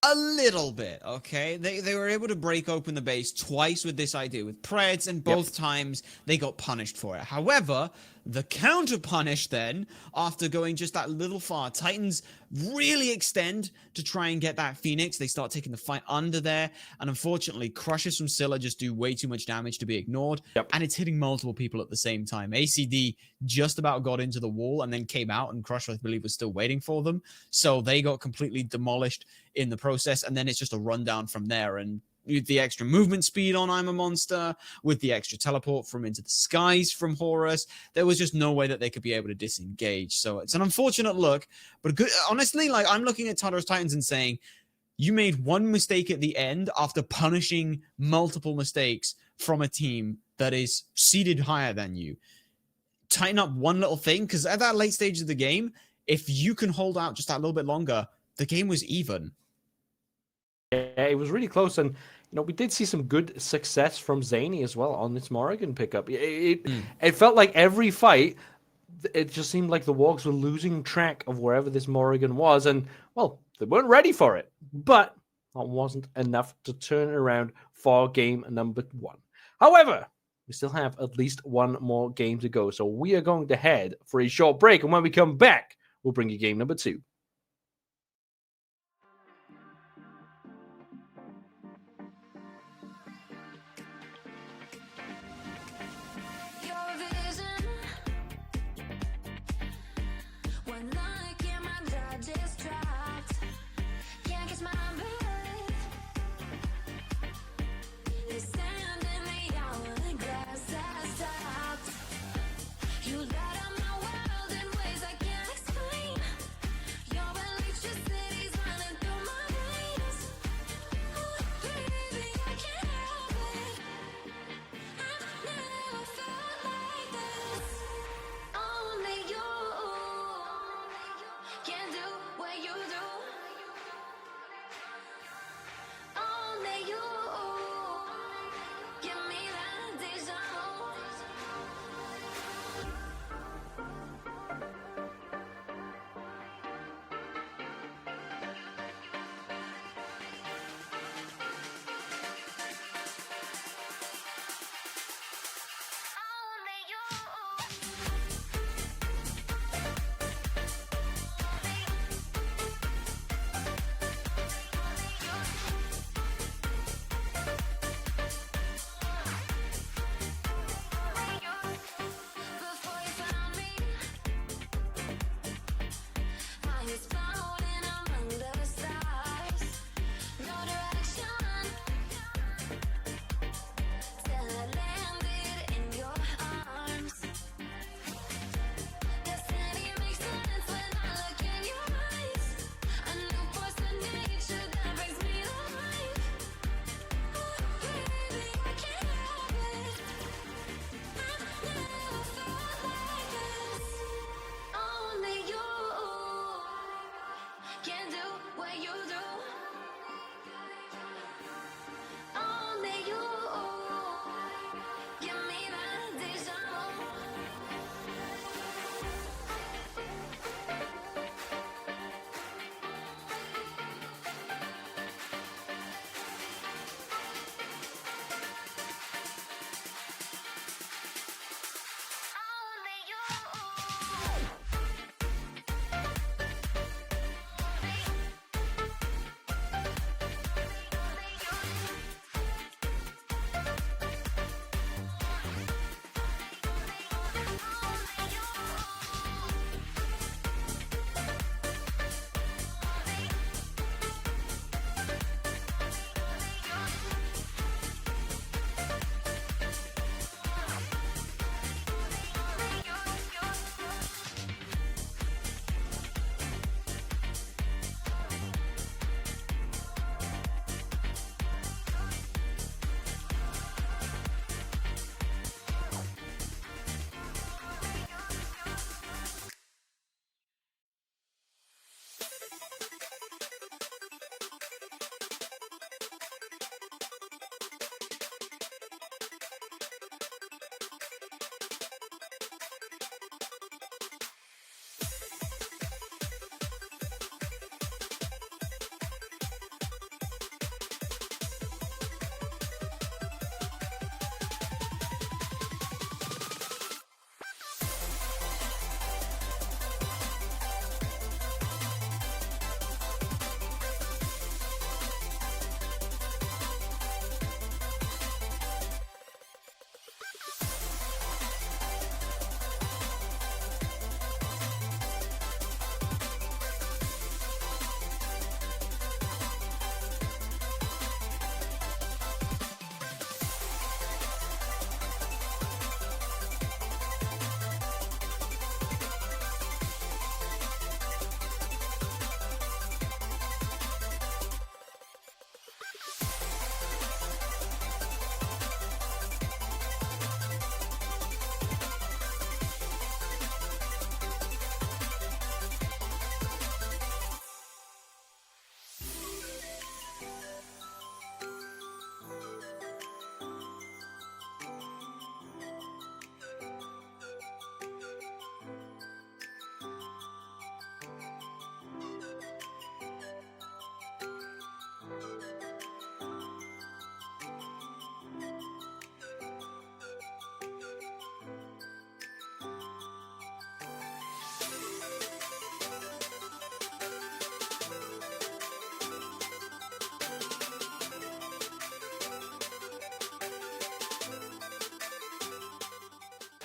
A little bit, okay? They were able to break open the base twice with this idea with Predss, and both times they got punished for it. However, the counter punish then, after going just that little far, Titans really extend to try and get that Phoenix. They start taking the fight under there, and unfortunately, crushes from Scylla just do way too much damage to be ignored, and it's hitting multiple people at the same time. AicyD just about got into the wall and then came out, and Crush, I believe, was still waiting for them, so they got completely demolished in the process, and then it's just a rundown from there. And with the extra movement speed on I'm a Monster, with the extra teleport from Into the Skies from Horus, there was just no way that they could be able to disengage. So it's an unfortunate look, but good. Honestly, like, I'm looking at Tartarus Titans and saying, you made one mistake at the end after punishing multiple mistakes from a team that is seeded higher than you. Tighten up one little thing, because at that late stage of the game, if you can hold out just that little bit longer, the game was even. Yeah, it was really close, and we did see some good success from Zhainy as well on this Morrigan pickup. It felt like every fight, it just seemed like the Wargs were losing track of wherever this Morrigan was, and, well, they weren't ready for it. But that wasn't enough to turn it around for game number 1. However, we still have at least one more game to go, so we are going to head for a short break, and when we come back, we'll bring you game number 2.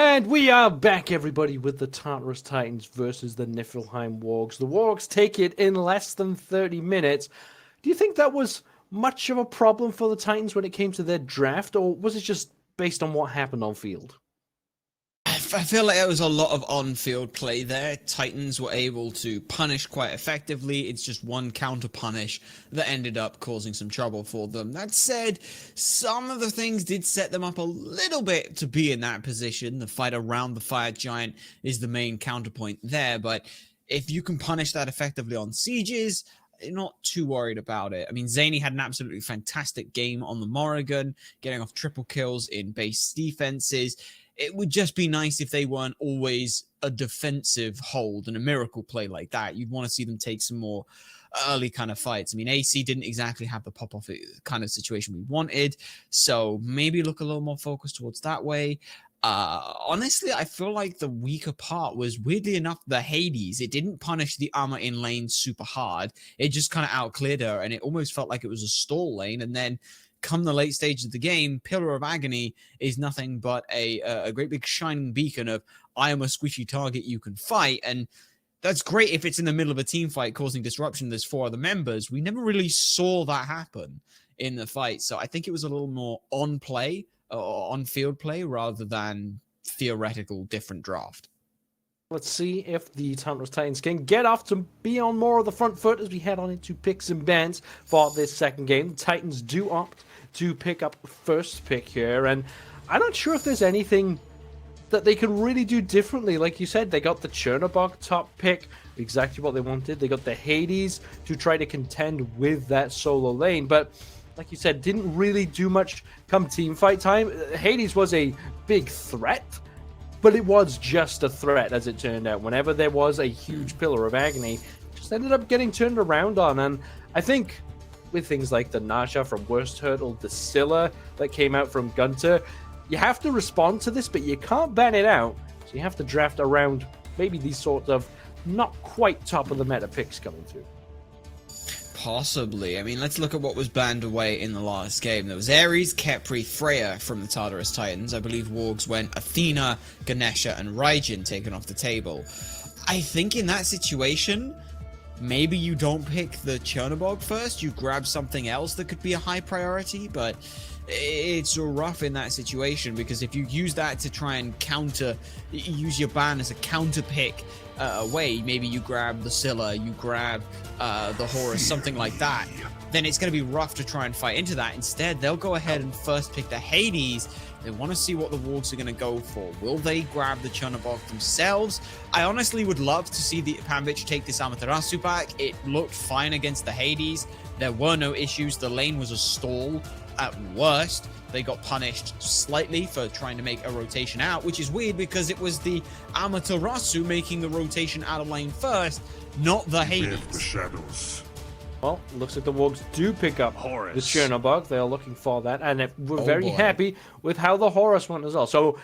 And we are back, everybody, with the Tartarus Titans versus the Niflheim Wargs. The Wargs take it in less than 30 minutes. Do you think that was much of a problem for the Titans when it came to their draft, or was it just based on what happened on field? I feel like there was a lot of on-field play there. Titans were able to punish quite effectively. It's just one counter-punish that ended up causing some trouble for them. That said, some of the things did set them up a little bit to be in that position. The fight around the Fire Giant is the main counterpoint there, but if you can punish that effectively on sieges, not too worried about it. I mean, Zhainy had an absolutely fantastic game on the Morrigan, getting off triple kills in base defenses. It would just be nice if they weren't always a defensive hold and a miracle play like that. You'd want to see them take some more early kind of fights. I mean, AC didn't exactly have the pop-off kind of situation we wanted, so maybe look a little more focused towards that way. Honestly, I feel like the weaker part was, weirdly enough, the Hades. It didn't punish the Ama in lane super hard. It just kind of outcleared her, and it almost felt like it was a stall lane, and then come the late stage of the game, Pillar of Agony is nothing but a great big shining beacon of, I am a squishy target you can fight, and that's great if it's in the middle of a team fight causing disruption. There's 4 other members. We never really saw that happen in the fight, so I think it was a little more on play, or on field play, rather than theoretical different draft. Let's see if the Tartarus Titans can get off to be on more of the front foot as we head on into picks and bans for this second game. The Titans do opt to pick up first pick here, and I'm not sure if there's anything that they can really do differently. Like you said, they got the Chernobog top pick, exactly what they wanted. They got the Hades to try to contend with that solo lane, but like you said, didn't really do much come team fight time. Hades was a big threat, but it was just a threat, as it turned out. Whenever there was a huge Pillar of Agony, just ended up getting turned around on. And I think with things like the Nasha from WorstTurttle, the Scylla that came out from GunTTeRR, you have to respond to this, but you can't ban it out. So you have to draft around maybe these sorts of not quite top of the meta picks coming through. Possibly. I mean, let's look at what was banned away in the last game. There was Ares, Khepri, Freya from the Tartarus Titans. I believe Wargs went Athena, Ganesha, and Raijin taken off the table. I think in that situation, maybe you don't pick the Chernobog first. You grab something else that could be a high priority, but it's rough in that situation, because if you use that to try and use your ban as a counter pick away, maybe you grab the Scylla, you grab the Horus, something like that, then it's going to be rough to try and fight into that. Instead, they'll go ahead and first pick the Hades. They want to see what the Wargs are going to go for. Will they grab the Chernobog themselves? I honestly would love to see the Panvich take this Amaterasu back. It looked fine against the Hades. There were no issues. The lane was a stall at worst. They got punished slightly for trying to make a rotation out, which is weird because it was the Amaterasu making the rotation out of lane first, not the Hades. The shadows. Well, looks like the Wargs do pick up Horus. the Chernobog. They are looking for that, and we're very happy with how the Horus went as well. So,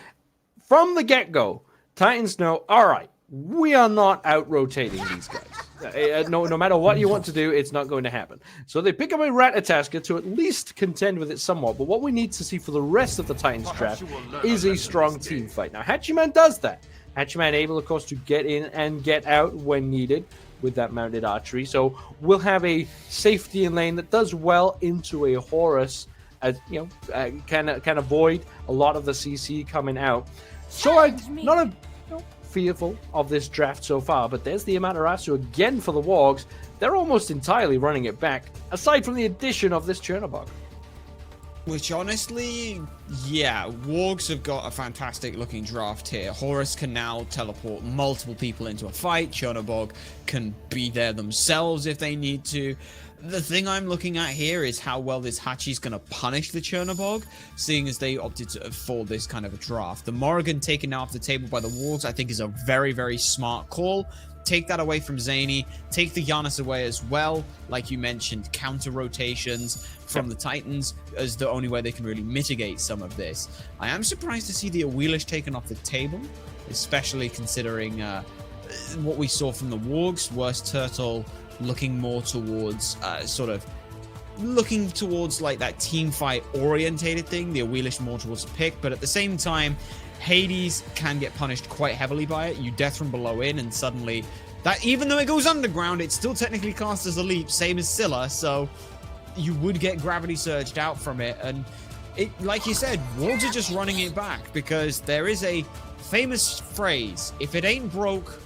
from the get-go, Titans know, all right, we are not out-rotating these guys. No matter what you want to do, it's not going to happen. So they pick up a Ratatoskr to at least contend with it somewhat, but what we need to see for the rest of the Titans draft is a strong team fight. Now, Hachiman does that. Hachiman able, of course, to get in and get out when needed with that mounted archery. So we'll have a safety in lane that does well into a Horus, as you know, can avoid a lot of the CC coming out. So I'm not fearful of this draft so far, but there's the Amaterasu again for the Wargs. They're almost entirely running it back, aside from the addition of this Chernobog. Which honestly, yeah, Wargs have got a fantastic looking draft here. Horus can now teleport multiple people into a fight. Chernobog can be there themselves if they need to. The thing I'm looking at here is how well this Hachi's going to punish the Chernobog, seeing as they opted for this kind of a draft. The Morrigan taken now off the table by the Wargs, I think, is a very, very smart call. Take that away from Zhainy. Take the Giannis away as well. Like you mentioned, counter rotations from the Titans as the only way they can really mitigate some of this. I am surprised to see the Awelish taken off the table, especially considering what we saw from the Wargs. WorstTurttle looking more towards sort of looking towards like that team fight orientated thing. The Awelish more towards the pick, but at the same time, Hades can get punished quite heavily by it. You death from below in, and suddenly that, even though it goes underground, it's still technically cast as a leap, same as Scylla, so you would get gravity surged out from it. And it, like you said, Wargs are just running it back, because there is a famous phrase: if it ain't broke,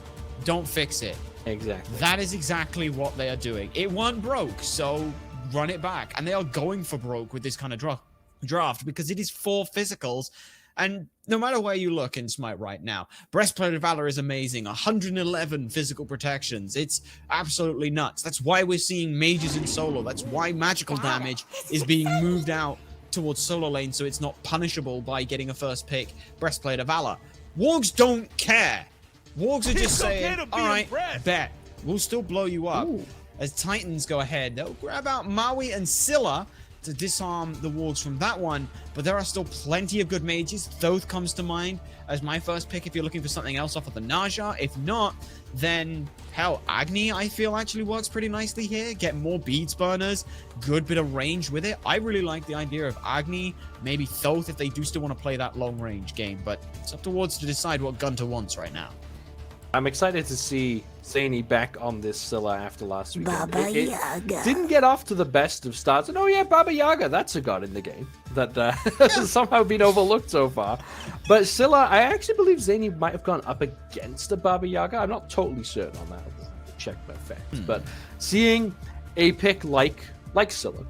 don't fix it. Exactly. That is exactly what they are doing. It weren't broke, so run it back. And they are going for broke with this kind of draft, because it is 4 physicals. And no matter where you look in Smite right now, Breastplate of Valor is amazing. 111 physical protections. It's absolutely nuts. That's why we're seeing mages in solo. That's why magical damage is being moved out towards solo lane, so it's not punishable by getting a first pick Breastplate of Valor. Wargs don't care. Wargs are just saying, all right, bet. We'll still blow you up. Ooh. As Titans go ahead, they'll grab out Maui and Scylla to disarm the Wargs from that one, but there are still plenty of good mages. Thoth comes to mind as my first pick if you're looking for something else off of the Naja. If not, then hell, Agni I feel actually works pretty nicely here. Get more beads burners, good bit of range with it. I really like the idea of Agni, maybe Thoth if they do still want to play that long range game, but it's up to Wards to decide what GunTTeRR wants right now. I'm excited to see Zhainy back on this Scylla after last weekend. Baba Yaga. Didn't get off to the best of starts. And oh yeah, Baba Yaga, that's a god in the game that has somehow been overlooked so far. But Scylla, I actually believe Zhainy might have gone up against a Baba Yaga. I'm not totally certain on that. I'll have to check my facts. But seeing a pick like Scylla,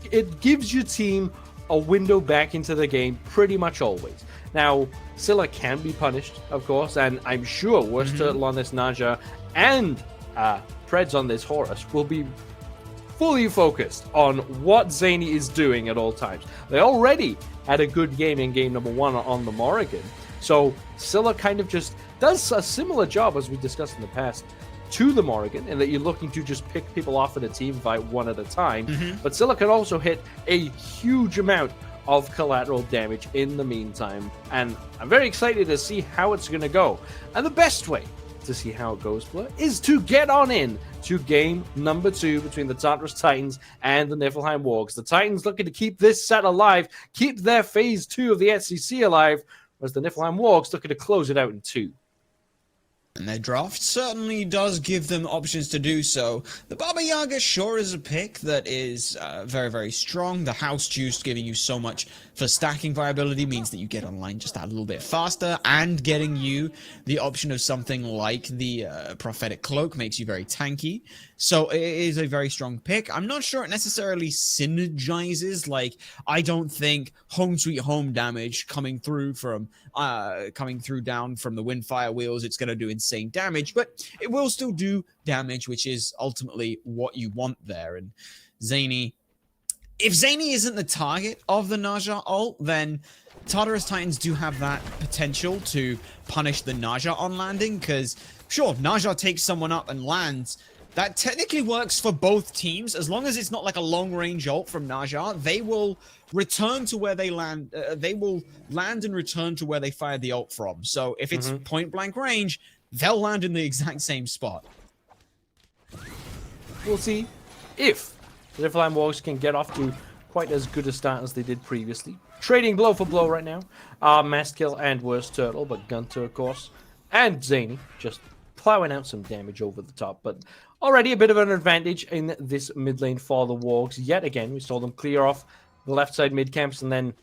it gives your team a window back into the game pretty much always. Now, Scylla can be punished, of course, and I'm sure WorstTurttle on this Naja and Predss on this Horus will be fully focused on what Zhainy is doing at all times. They already had a good game in game number 1 on the Morrigan, so Scylla kind of just does a similar job as we discussed in the past to the Morrigan, in that you're looking to just pick people off in a team fight one at a time, but Scylla can also hit a huge amount of collateral damage in the meantime, and I'm very excited to see how it's going to go. And the best way to see how it goes, Blur, is to get on in to game number 2 between the Tartarus Titans and the Niflheim Wargs. The Titans looking to keep this set alive, keep their phase 2 of the SEC alive, whereas the Niflheim Wargs looking to close it out in 2. And their draft certainly does give them options to do so. The Baba Yaga sure is a pick that is very, very strong. The house juice giving you so much for stacking viability means that you get online just that little bit faster, and getting you the option of something like the Prophetic Cloak makes you very tanky. So it is a very strong pick. I'm not sure it necessarily synergizes. Like, I don't think Home Sweet Home damage coming through down from the Windfire Wheels, it's going to do insane damage, but it will still do damage, which is ultimately what you want there. And Zhainy, if Zhainy isn't the target of the Naja ult, then Tartarus Titans do have that potential to punish the Naja on landing, because sure, Naja takes someone up and lands. That technically works for both teams. As long as it's not like a long-range ult from Naja, they will return to where they land. They will land and return to where they fired the ult from. So if it's point-blank range, they'll land in the exact same spot. We'll see if the Niflheim Wargs can get off to quite as good a start as they did previously. Trading blow for blow right now. MastKiII and WorstTurttle, but GunTTeRR, of course, and Zhainy just plowing out some damage over the top, but already a bit of an advantage in this mid lane for the Wargs. Yet again, we saw them clear off the left side mid camps, and then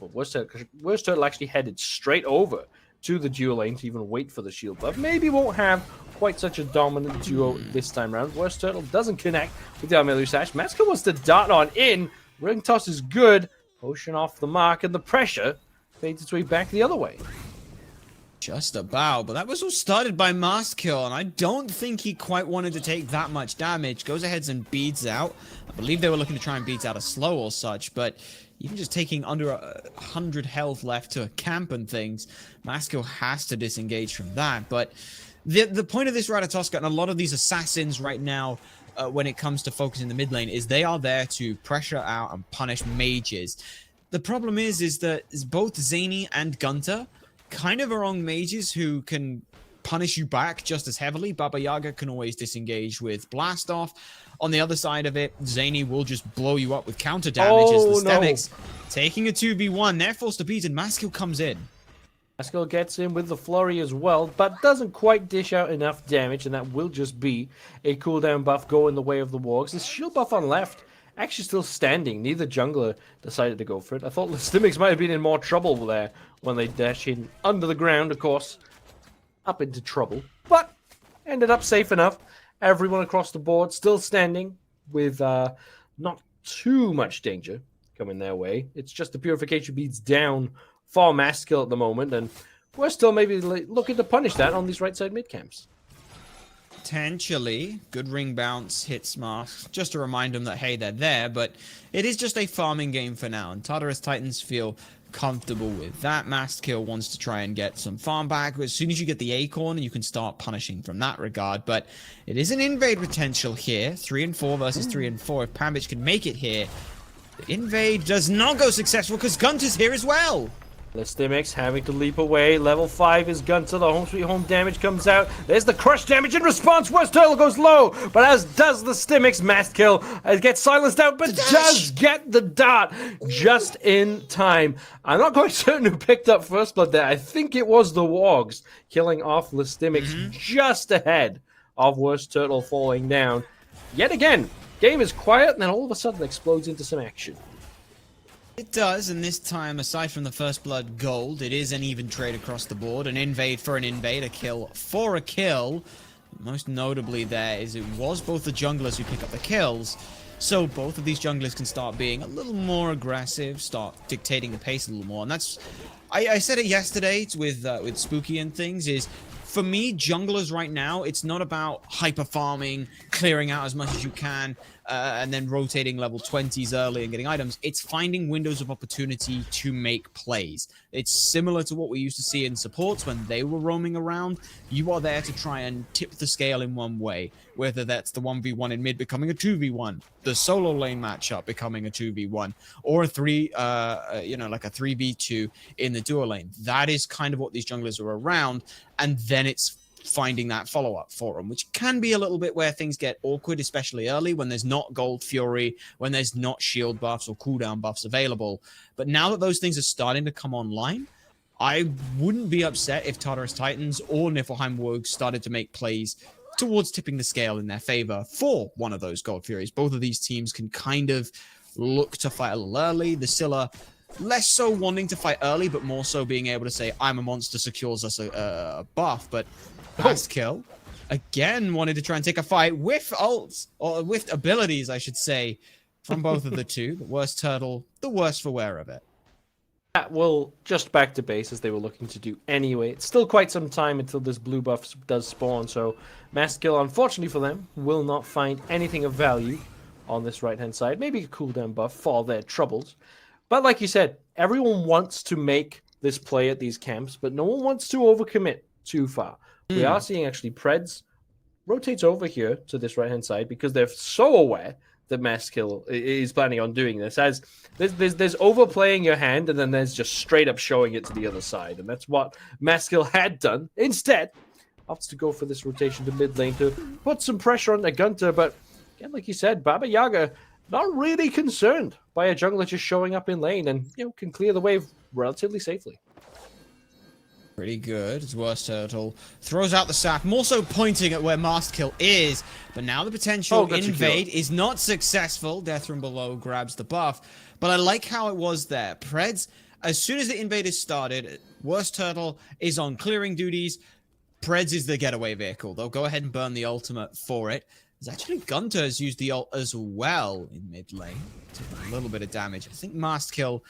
WorstTurttle actually headed straight over to the duo lane to even wait for the shield buff. Maybe won't have quite such a dominant duo this time around. WorstTurttle doesn't connect with the Armelius Sash. MastKiII wants to dart on in. Ring toss is good. Potion off the mark, and the pressure fades its way back the other way. Just about, but that was all started by MastKiII, and I don't think he quite wanted to take that much damage. Goes ahead and beads out. I believe they were looking to try and beat out a slow or such, but even just taking under 100 health left to a camp and things, MastKiII has to disengage from that. But the point of this Ratatoskr and a lot of these assassins right now, when it comes to focusing the mid lane, is they are there to pressure out and punish mages. The problem is that both Zhainy and GunTTeRR kind of are on mages who can punish you back just as heavily. Baba Yaga can always disengage with Blast Off. On the other side of it, Zhainy will just blow you up with counter damage as the lestimics taking a 2v1. They're forced to beat, and MastKiII comes in. MastKiII gets in with the flurry as well, but doesn't quite dish out enough damage, and that will just be a cooldown buff go in the way of the Wargs. The shield buff on left actually still standing. Neither jungler decided to go for it. I thought lestimics might have been in more trouble there when they dash in under the ground, of course, up into trouble, but ended up safe enough. Everyone across the board still standing with not too much danger coming their way. It's just the purification beads down for MastKiII at the moment, and we're still maybe looking to punish that on these right side mid camps. Potentially. Good ring bounce, hits Mask, just to remind them that, hey, they're there, but it is just a farming game for now, and Tartarus Titans feel comfortable with that. MastKiII wants to try and get some farm back. As soon as you get the acorn, you can start punishing from that regard, but it is an invade potential here. 3 and 4 versus 3 and 4. If Panvich can make it here, the invade does not go successful because GunTTeRR's here as well. lestimics having to leap away. Level 5 is GunTTeRR. The home sweet home damage comes out. There's the crush damage in response. WorstTurttle goes low, but as does lestimics. MastKiII gets silenced out, but does get the dart just in time. I'm not quite certain who picked up first blood there. I think it was the Wargs killing off lestimics just ahead of WorstTurttle falling down. Yet again, game is quiet, and then all of a sudden explodes into some action. It does, and this time, aside from the first blood gold, it is an even trade across the board. An invade for an invade, a kill for a kill. Most notably there is it was both the junglers who pick up the kills, so both of these junglers can start being a little more aggressive, start dictating the pace a little more. And that's, I said it yesterday with Spooky and things, is for me, junglers right now, it's not about hyper farming, clearing out as much as you can, and then rotating level 20s early and getting items. It's finding windows of opportunity to make plays. It's similar to what we used to see in supports when they were roaming around. You are there to try and tip the scale in one way, whether that's the 1v1 in mid becoming a 2v1, the solo lane matchup becoming a 2v1, or a 3v2 in the duo lane. That is kind of what these junglers are around, and then it's finding that follow-up for them, which can be a little bit where things get awkward, especially early when there's not gold fury, when there's not shield buffs or cooldown buffs available. But now that those things are starting to come online, I wouldn't be upset if Tartarus Titans or Niflheim Wargs started to make plays towards tipping the scale in their favor for one of those gold furies. Both of these teams can kind of look to fight a little early. The Scylla less so wanting to fight early, but more so being able to say, I'm a monster, secures us a buff. But MastKiII, again, wanted to try and take a fight with ults, or with abilities, I should say, from both of the two. The WorstTurttle, the worst for wear of it. That will just back to base as they were looking to do anyway. It's still quite some time until this blue buff does spawn, so MastKiII, unfortunately for them, will not find anything of value on this right-hand side. Maybe a cooldown buff for their troubles. But like you said, everyone wants to make this play at these camps, but no one wants to overcommit too far. We are seeing actually Predss rotates over here to this right-hand side because they're so aware that MastKiII is planning on doing this. As there's overplaying your hand, and then there's just straight up showing it to the other side, and that's what MastKiII had done. Instead, opts to go for this rotation to mid lane to put some pressure on the GunTTeRR. But again, like you said, Baba Yaga not really concerned by a jungler just showing up in lane, and can clear the wave relatively safely. Pretty good as WorstTurttle throws out the sap, more so pointing at where MastKiII is. But now the potential invade is not successful. Death from below grabs the buff. But I like how it was there. Predss, as soon as the invade is started, WorstTurttle is on clearing duties. Predss is the getaway vehicle. They'll go ahead and burn the ultimate for it. There's actually GunTTeRR has used the ult as well in mid lane. Taking a little bit of damage. I think MastKiII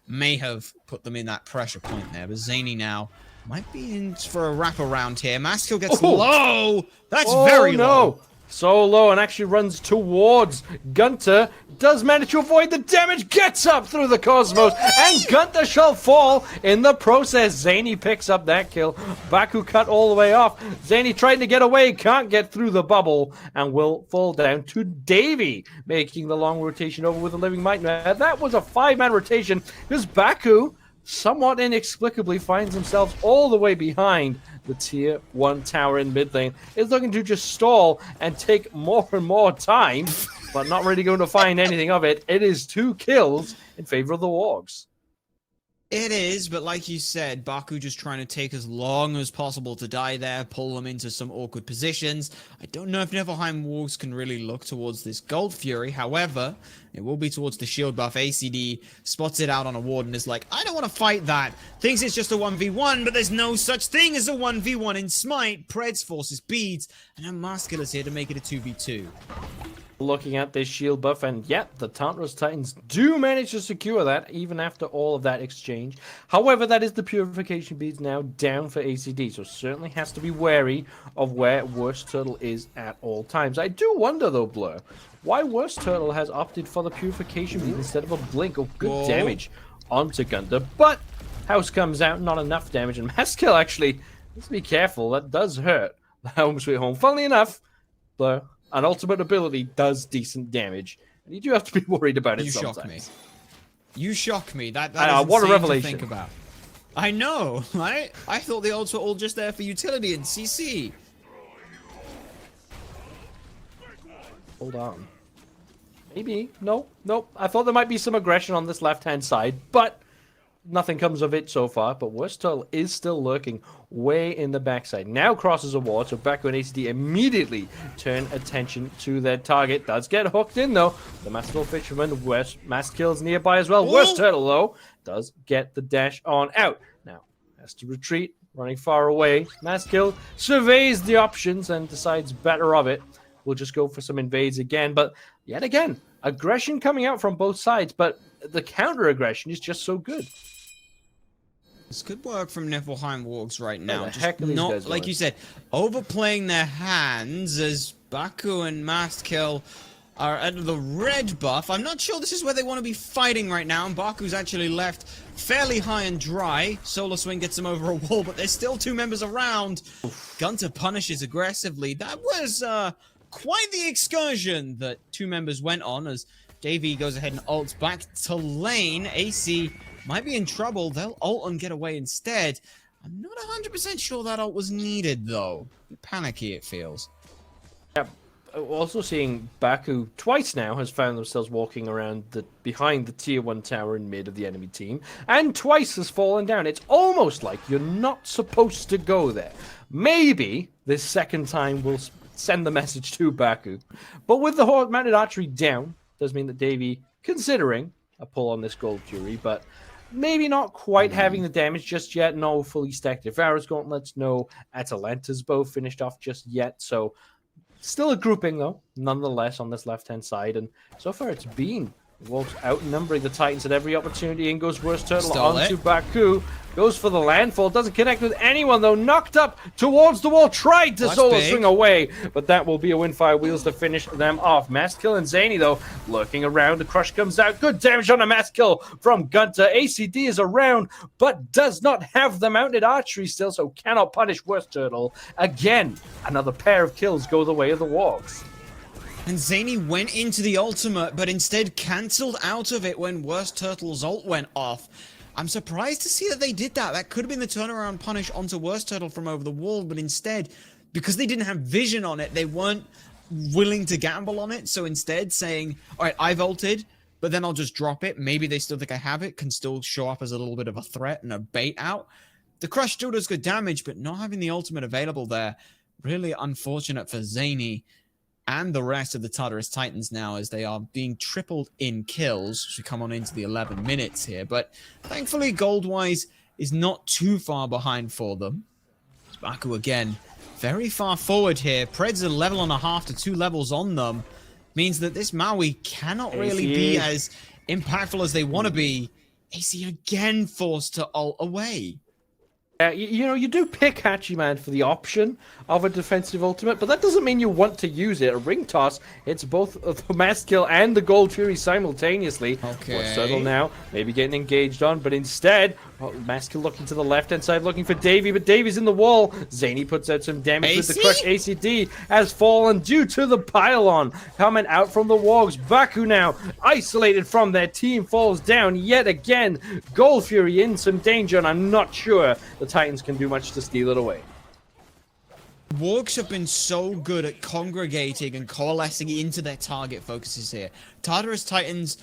may have put them in that pressure point there. But Zhainy now might be in for a wraparound here. MastKiII gets low. That's very low. So low, and actually runs towards GunTTeRR. Does manage to avoid the damage. Gets up through the cosmos. And GunTTeRR shall fall in the process. Zhainy picks up that kill. Bakú cut all the way off. Zhainy trying to get away. Can't get through the bubble. And will fall down to Davy. Making the long rotation over with a Living Might. Now, that was a 5-man rotation. Because Bakú somewhat inexplicably finds themselves all the way behind the tier 1 tower in mid lane is looking to just stall and take more and more time, but not really going to find anything of it. It is 2 kills in favor of the Wargs. It is, but like you said, Bakú just trying to take as long as possible to die there, pull them into some awkward positions. I don't know if Niflheim Wargs can really look towards this Gold Fury. However, it will be towards the shield buff. AicyD spots it out on a ward and is like, I don't want to fight that. Thinks it's just a 1v1, but there's no such thing as a 1v1 in Smite. Predss forces beads, and now MastKiII is here to make it a 2v2. Looking at this shield buff, and yet the Tartarus Titans do manage to secure that even after all of that exchange. However, that is the purification beads now down for AicyD, so certainly has to be wary of where WorstTurttle is at all times. I do wonder though, Blur, why WorstTurttle has opted for the purification bead instead of a blink of good damage onto GunTTeRR, but House comes out, not enough damage, and MastKiII actually, let's be careful, that does hurt. Home sweet home. Funnily enough, Blur, an ultimate ability does decent damage, and you do have to be worried about it sometimes. You shock me. You shock me. That is what a insane revelation. to think about. I know, right? I thought the ults were all just there for utility and CC. Hold on. Maybe. No. Nope. I thought there might be some aggression on this left-hand side, but nothing comes of it so far. But WorstTurttle is still lurking way in the backside. Now crosses a ward, so Bakú and AicyD immediately turn attention to their target. Does get hooked in, though. The Masterful Fisherman, MastKiII's nearby as well. WorstTurttle, though, does get the dash on out. Now, has to retreat, running far away. MastKiII surveys the options and decides better of it. We'll just go for some invades again, but yet again, aggression coming out from both sides, but the counter-aggression is just so good. It's good work from Niflheim Wargs right now. Just not, like you said, overplaying their hands as Bakú and MastKiII are at the red buff. I'm not sure this is where they want to be fighting right now, and Bakú's actually left fairly high and dry. Solar Swing gets him over a wall, but there's still 2 members around. GunTTeRR punishes aggressively. That was quite the excursion that 2 members went on as iDavy goes ahead and ults back to lane. AC might be in trouble. They'll ult and get away instead. I'm not 100% sure that ult was needed, though. Panicky, it feels. Yeah, also seeing Bakú twice now has found themselves walking around behind the tier 1 tower in mid of the enemy team, and twice has fallen down. It's almost like you're not supposed to go there. Maybe this second time we'll send the message to Bakú. But with the mounted archery down, does mean that iDavy considering a pull on this Gold Fury, but maybe not quite having the damage just yet. No fully stacked Devoure's Gauntlets, no Atalanta's bow finished off just yet. So still a grouping though, nonetheless, on this left-hand side. And so far it's been Wolves outnumbering the Titans at every opportunity. In goes WorstTurttle onto Bakú. Goes for the landfall. Doesn't connect with anyone, though. Knocked up towards the wall. Tried to solo swing away, but that will be a Windfire Wheels to finish them off. MastKiII and Zhainy, though, lurking around. The crush comes out. Good damage on a MastKiII from GunTTeRR. AicyD is around, but does not have the mounted archery still, so cannot punish WorstTurttle. Again, another pair of kills go the way of the Wargs. And Zhainy went into the ultimate, but instead cancelled out of it when WorstTurtle's ult went off. I'm surprised to see that they did that. That could have been the turnaround punish onto WorstTurttle from over the wall, but instead, because they didn't have vision on it, they weren't willing to gamble on it. So instead saying, all right, I've ulted, but then I'll just drop it. Maybe they still think I have it, can still show up as a little bit of a threat and a bait out. The crush still does good damage, but not having the ultimate available there, really unfortunate for Zhainy and the rest of the Tartarus Titans now, as they are being tripled in kills as we come on into the 11 minutes here. But thankfully, gold-wise is not too far behind for them. Bakú again, very far forward here. Predss a level and a half to 2 levels on them. Means that this Maui cannot really be as impactful as they want to be. AC again forced to ult away. You know, you do pick Hachiman for the option of a defensive ultimate, but that doesn't mean you want to use it. A ring toss, it's both the MastKiII and the Gold Fury simultaneously. Okay. WorstTurttle now, maybe getting engaged on, but instead, MastKiII looking to the left-hand side, looking for iDavy, but iDavy's in the wall. Zhainy puts out some damage with the crush. AicyD has fallen due to the pylon. Coming out from the Wargs. Bakú now, isolated from their team, falls down yet again. Gold Fury in some danger, and I'm not sure the Titans can do much to steal it away. Wargs have been so good at congregating and coalescing into their target focuses here. Tartarus Titans,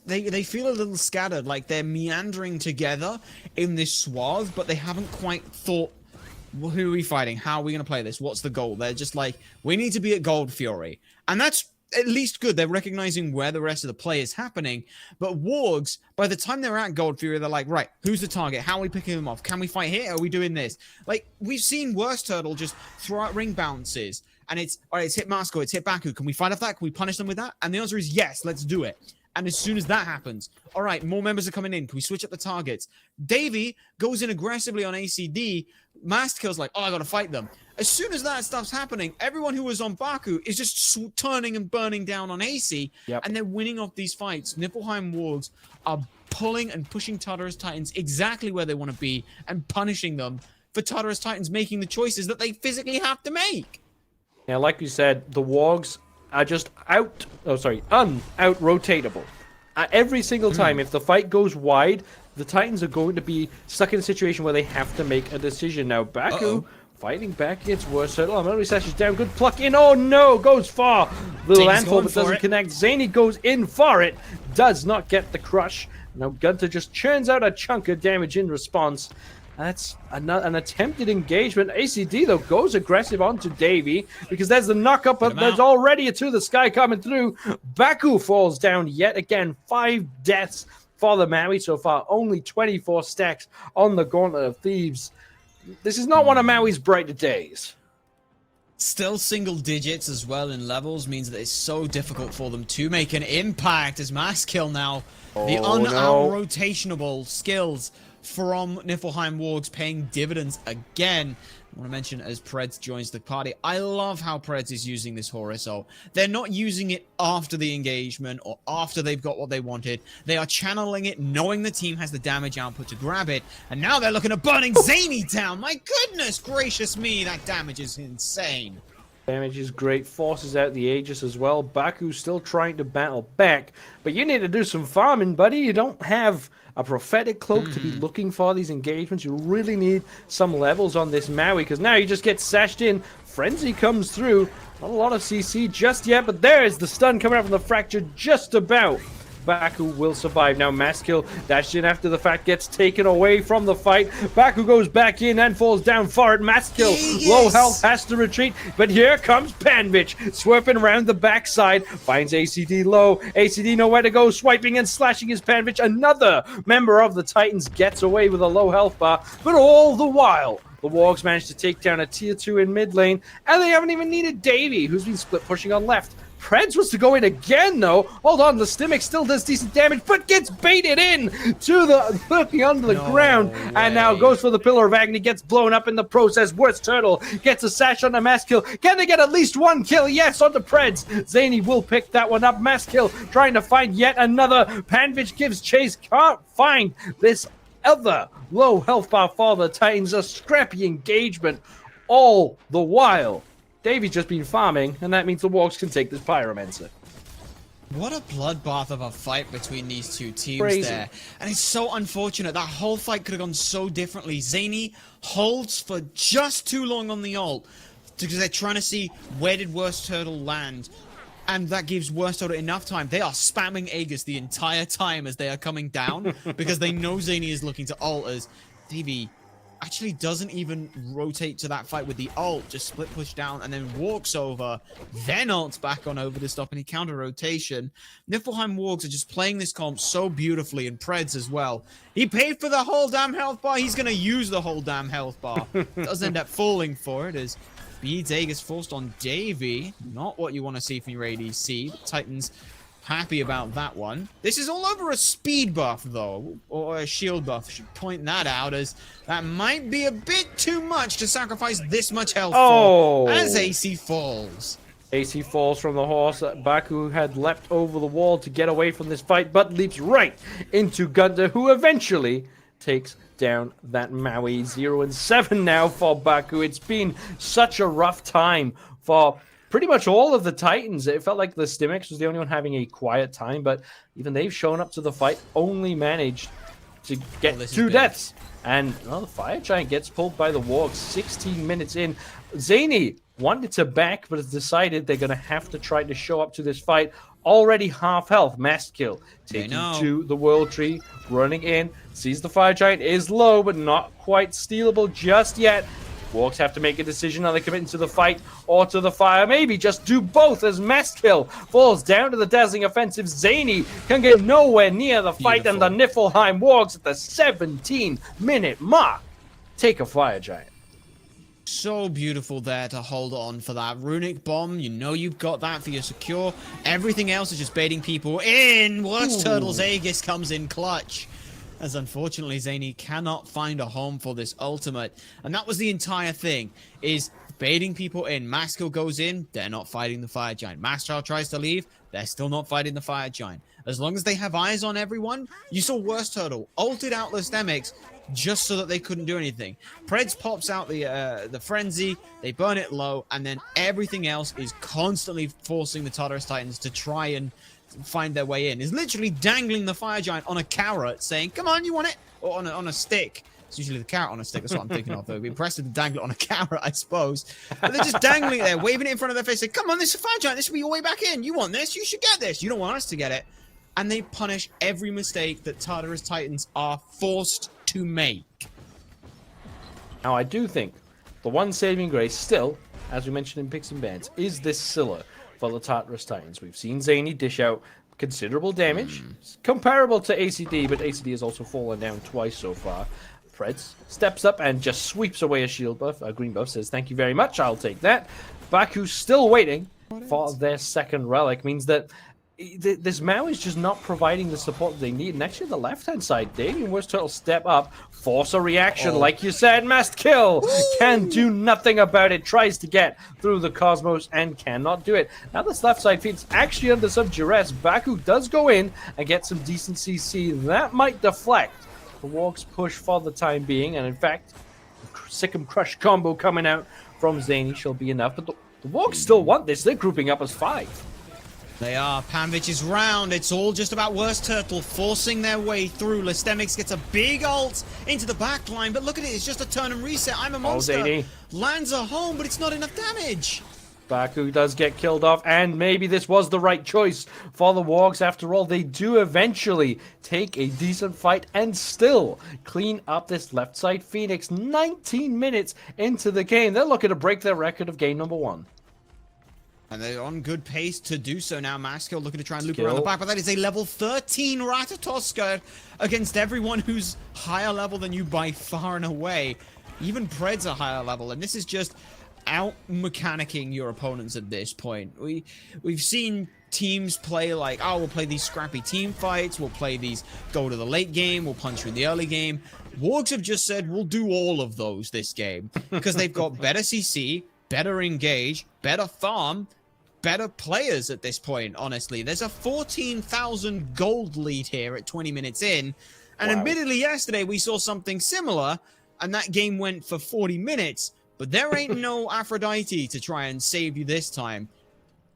they feel a little scattered, like they're meandering together in this swath, but they haven't quite thought, well, who are we fighting? How are we going to play this? What's the goal? They're just like, we need to be at Gold Fury. And that's at least good. They're recognizing where the rest of the play is happening. But Wargs, by the time they're at Gold Fury, they're like, right, who's the target? How are we picking them off? Can we fight here? Are we doing this? Like, we've seen WorstTurttle just throw out ring bounces. And it's, all right, it's hit MastKiII, it's hit Bakú. Can we fight off that? Can we punish them with that? And the answer is yes, let's do it. And as soon as that happens, all right, more members are coming in. Can we switch up the targets? Davey goes in aggressively on AicyD. MastKiI's like, oh, I got to fight them. As soon as that stuff's happening, everyone who was on Bakú is just turning and burning down on AC, and they're winning off these fights. Niflheim Wargs are pulling and pushing Tartarus Titans exactly where they want to be and punishing them for Tartarus Titans making the choices that they physically have to make. Yeah, like you said, the Wargs are just out-rotatable. Every single time, if the fight goes wide, the Titans are going to be stuck in a situation where they have to make a decision. Now, Bakú fighting back against WorstTurttle. Amaterasu slashes down. Good pluck in. Oh no, goes far. Little landfall, but doesn't connect. Zhainy goes in for it. Does not get the crush. Now GunTTeRR just churns out a chunk of damage in response. That's an attempted engagement. AicyD, though, goes aggressive onto Davey because there's the knock-up, but there's already a to the sky coming through. Bakú falls down yet again. 5 deaths for the Maui so far. Only 24 stacks on the Gauntlet of Thieves. This is not one of Maui's brighter days. Still single digits as well in levels means that it's so difficult for them to make an impact as MastKiII now. The un-rotationable skills from Niflheim Wargs paying dividends again. I want to mention as Predss joins the party, I love how Predss is using this Horus ult. They're not using it after the engagement or after they've got what they wanted. They are channeling it, knowing the team has the damage output to grab it. And now they're looking at burning Zhainy down. My goodness gracious me, that damage is insane. Damage is great, forces out the Aegis as well. Bakú's still trying to battle back, but you need to do some farming, buddy. You don't have a prophetic cloak to be looking for these engagements. You really need some levels on this Maui, because now you just get sashed in. Frenzy comes through. Not a lot of CC just yet, but there is the stun coming out from the fracture just about. Bakú will survive. Now MastKiII dashed in after the fact, gets taken away from the fight. Bakú goes back in and falls down for it. MastKiII, low health, has to retreat, but here comes Panvich, swerving around the backside, finds AicyD low. AicyD nowhere to go, swiping and slashing his Panvich. Another member of the Titans gets away with a low health bar, but all the while, the Wargs managed to take down a tier 2 in mid lane, and they haven't even needed Davey, who's been split pushing on left. Predss was to go in again, though. Hold on, lestimics still does decent damage, but gets baited in to the lurking under the ground, and now goes for the Pillar of Agony, gets blown up in the process. WorstTurttle gets a sash on the MastKiII. Can they get at least one kill? Yes, onto Predss. Zhainy will pick that one up. MastKiII trying to find yet another. Panvich gives chase, can't find this other low health bar for the Titans. A scrappy engagement all the while. Davy's just been farming, and that means the Wargs can take this Pyromancer. What a bloodbath of a fight between these two teams there. And it's so unfortunate. That whole fight could have gone so differently. Zhainy holds for just too long on the ult because they're trying to see where did WorstTurttle land. And that gives WorstTurttle enough time. They are spamming Aegis the entire time as they are coming down because they know Zhainy is looking to ult as Davy actually doesn't even rotate to that fight with the ult, just split push down and then walks over, then ults back on over to stop any counter rotation. Niflheim Wargs are just playing this comp so beautifully, and Predss as well. He paid for the whole damn health bar, he's gonna use the whole damn health bar. Does end up falling for it as Beads Aegis forced on Davy. Not what you want to see from your ADC. The Titans happy about that one. This is all over a speed buff, though, or a shield buff. I should point that out, as that might be a bit too much to sacrifice this much health for, as AC falls. AC falls from the horse. Bakú had leapt over the wall to get away from this fight, but leaps right into GunTTeRR, who eventually takes down that Maui. 0-7 now for Bakú. It's been such a rough time for pretty much all of the Titans. It felt like the lestimics was the only one having a quiet time, but even they've shown up to the fight, only managed to get 2 deaths. And the Fire Giant gets pulled by the Wargs 16 minutes in. Zhainy wanted to back, but has decided they're going to have to try to show up to this fight. Already half health. MastKiII taking to the World Tree, running in, sees the Fire Giant is low, but not quite stealable just yet. Wargs have to make a decision. Are they committing to the fight or to the fire? Maybe just do both as MastKiII falls down to the dazzling offensive. Zhainy can get nowhere near the fight, and the Niflheim Wargs at the 17-minute mark take a Fire Giant. So beautiful there to hold on for that runic bomb. You know you've got that for your secure. Everything else is just baiting people in. WorstTurtle's Aegis comes in clutch, as unfortunately Zhainy cannot find a home for this ultimate. And that was the entire thing, is baiting people in. MastKiII goes in, they're not fighting the Fire Giant. MastKiII tries to leave, they're still not fighting the Fire Giant. As long as they have eyes on everyone, you saw WorstTurttle ulted out lestimics just so that they couldn't do anything. Predss pops out the frenzy, they burn it low, and then everything else is constantly forcing the Tartarus Titans to try and find their way in. Is literally dangling the Fire Giant on a carrot, saying, "Come on, you want it?" Or on a stick. It's usually the carrot on a stick. That's what I'm thinking of, though. It'd be impressive to dangle it on a carrot, I suppose. But they're just dangling it there, waving it in front of their face, saying, "Come on, this is a Fire Giant. This will be your way back in. You want this? You should get this. You don't want us to get it." And they punish every mistake that Tartarus Titans are forced to make. Now, I do think the one saving grace still, as we mentioned in Picks and Bans, is this Scylla for the Tartarus Titans. We've seen Zhainy dish out considerable damage, comparable to AicyD, but AicyD has also fallen down twice so far. Predss steps up and just sweeps away a shield buff. A green buff says, "Thank you very much, I'll take that." Bakú still waiting for their second relic, means that this Maui is just not providing the support they need. And actually, the left-hand side, Davey and WorstTurttle step up, force a reaction. Like you said, MastKiII can do nothing about it. Tries to get through the Cosmos and cannot do it. Now this left side feed's actually under some duress. Bakú does go in and get some decent CC. That might deflect the Wargs' push for the time being. And in fact, Sick'em Crush combo coming out from Zhainy shall be enough. But the Wargs still want this. They're grouping up as 5. They are. Panvich is round. It's all just about WorstTurttle forcing their way through. lestimics gets a big ult into the back line, but look at it. It's just a turn and reset. I'm a monster. Zhainy Lands a home, but it's not enough damage. Bakú does get killed off, and maybe this was the right choice for the Wargs. After all, they do eventually take a decent fight and still clean up this left side Phoenix. 19 minutes into the game, they're looking to break their record of game number 1. And they're on good pace to do so now. MastKiII looking to try and loop around the back, but that is a level 13 Ratatoskr against everyone who's higher level than you by far and away. Even Predss are higher level, and this is just out-mechanicking your opponents at this point. We've seen teams play like, oh, we'll play these scrappy team fights, we'll play these go to the late game, we'll punch you in the early game. Wargs have just said, we'll do all of those this game, because they've got better CC, better engage, better farm, better players at this point, honestly. There's a 14,000 gold lead here at 20 minutes in. And admittedly, yesterday we saw something similar, and that game went for 40 minutes. But there ain't no Aphrodite to try and save you this time.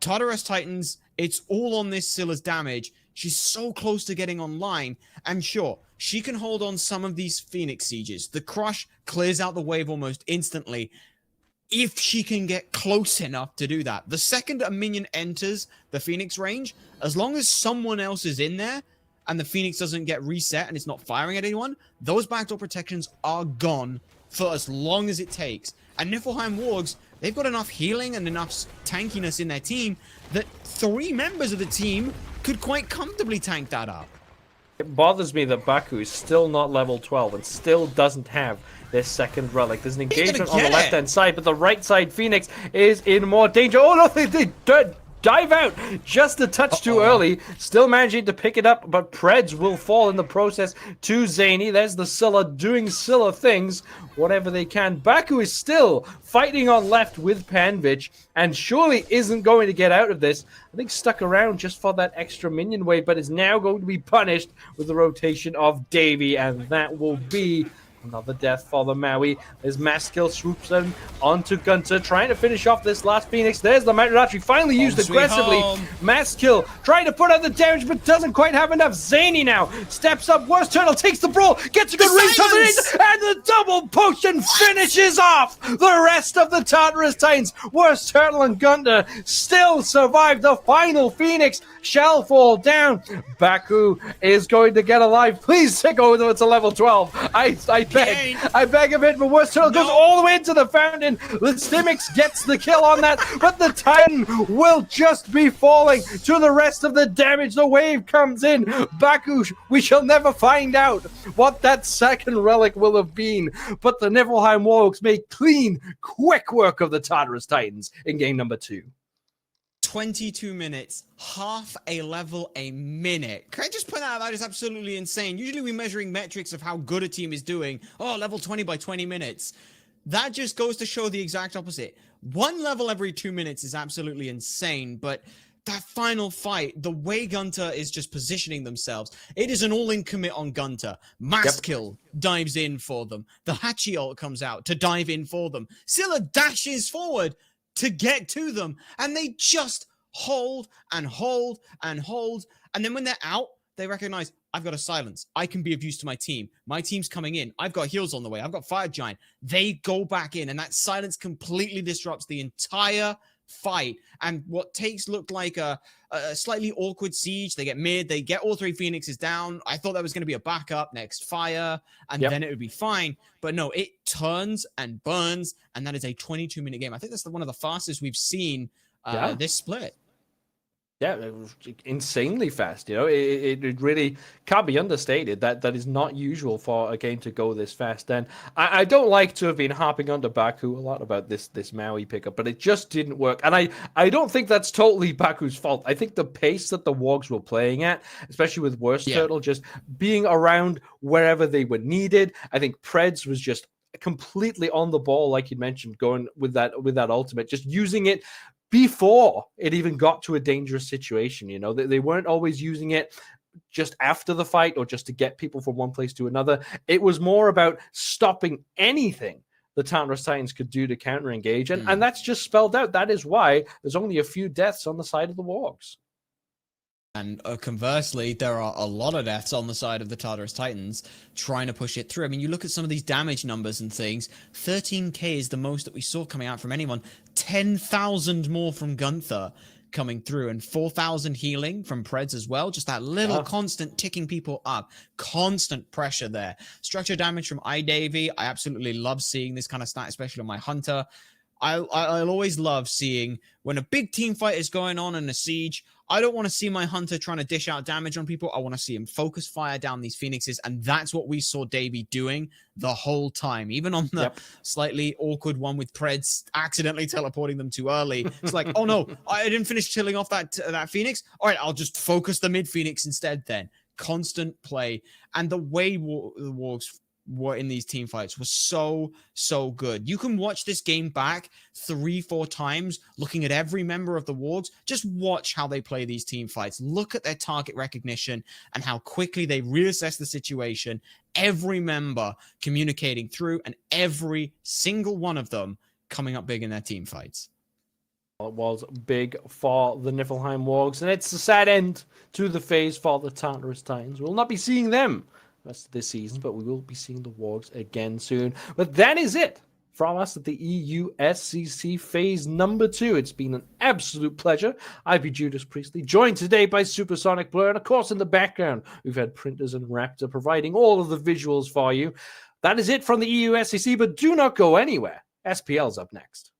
Tartarus Titans, it's all on this Scylla's damage. She's so close to getting online. And sure, she can hold on some of these Phoenix sieges. The Crush clears out the wave almost instantly, if she can get close enough to do that. The second a minion enters the Phoenix range, as long as someone else is in there and the Phoenix doesn't get reset and it's not firing at anyone, those backdoor protections are gone for as long as it takes. And Niflheim Wargs, they've got enough healing and enough tankiness in their team that 3 members of the team could quite comfortably tank that up. It bothers me that Bakú is still not level 12 and still doesn't have this second relic. There's an engagement on the left-hand side, but the right side Phoenix is in more danger. Oh no, they dive out just a touch too early. Still managing to pick it up, but Predss will fall in the process to Zhainy. There's the Scylla doing Scylla things, whatever they can. Bakú is still fighting on left with Panvich, and surely isn't going to get out of this. I think stuck around just for that extra minion wave, but is now going to be punished with the rotation of Davy, and that will be Another death for the Maui. As MastKiII swoops in onto GunTTeRR, trying to finish off this last Phoenix. There's the Amaterasu, finally used aggressively. MastKiII trying to put out the damage, but doesn't quite have enough. Zhainy now steps up. WorstTurttle takes the brawl, gets a good read, and the double potion finishes off the rest of the Tartarus Titans. WorstTurttle and GunTTeRR still survive. The final Phoenix shall fall down. Bakú is going to get alive. Please take over to level 12. I beg of it, but WorstTurttle goes all the way into the fountain. lestimics gets the kill on that, but the Titan will just be falling to the rest of the damage. The wave comes in. Bakú, we shall never find out what that second relic will have been, but the Niflheim Wargs make clean, quick work of the Tartarus Titans in game number 2. 22 minutes, half a level a minute. Can I just point out that is absolutely insane? Usually we're measuring metrics of how good a team is doing. Oh, level 20 by 20 minutes. That just goes to show the exact opposite. 1 level every 2 minutes is absolutely insane, but that final fight, the way GunTTeRR is just positioning themselves, it is an all-in commit on GunTTeRR. MastKiII dives in for them. The Hachi ult comes out to dive in for them. Scylla dashes forward to get to them, and they just hold and hold and hold. And then when they're out, they recognize, I've got a silence. I can be of use to my team. My team's coming in. I've got heals on the way. I've got Fire Giant. They go back in, and that silence completely disrupts the entire fight. And what looked like a slightly awkward siege. They get mid. They get all 3 Phoenixes down. I thought that was going to be a backup next fire, and then it would be fine. But no, it turns and burns, and that is a 22-minute game. I think that's one of the fastest we've seen this split. Yeah, it was insanely fast. You know, it really can't be understated that is not usual for a game to go this fast. And I don't like to have been harping on to Bakú a lot about this Maui pickup, but it just didn't work. And I don't think that's totally Bakú's fault. I think the pace that the Wargs were playing at, especially with WorstTurttle, just being around wherever they were needed. I think Predss was just completely on the ball, like you mentioned, going with that ultimate, just using it before it even got to a dangerous situation. You know, they weren't always using it just after the fight or just to get people from one place to another. It was more about stopping anything the Tartarus Titans could do to counter engage, and that's just spelled out. That is why there's only a few deaths on the side of the Wargs. And conversely, there are a lot of deaths on the side of the Tartarus Titans trying to push it through. I mean, you look at some of these damage numbers and things. 13k is the most that we saw coming out from anyone. 10,000 more from GunTTeRR coming through, and 4,000 healing from Predss as well. Just that little constant ticking people up. Constant pressure there. Structure damage from iDavy. I absolutely love seeing this kind of stat, especially on my Hunter. I'll always love seeing when a big team fight is going on in a siege. I don't want to see my Hunter trying to dish out damage on people. I want to see him focus fire down these Phoenixes, and that's what we saw Davy doing the whole time. Even on the slightly awkward one with Predss accidentally teleporting them too early. It's like, oh no, I didn't finish killing off that Phoenix. All right, I'll just focus the mid Phoenix instead then. Constant play. And the way the Wargs were in these team fights was so good. You can watch this game back 3-4 times, looking at every member of the Wargs. Just watch how they play these team fights. Look at their target recognition and how quickly they reassess the situation. Every member communicating through, and every single one of them coming up big in their team fights. It was big for the Niflheim Wargs, and it's a sad end to the phase for the Tartarus Titans. We'll not be seeing them rest of this season, but we will be seeing the Wargs again soon. But that is it from us at the EUSCC phase number 2. It's been an absolute pleasure. I've been Judas Priestley, joined today by Supersonic Blur, and of course in the background we've had Printers and Raptor providing all of the visuals for you. That is it from the EUSCC, but do not go anywhere. SPL's up next.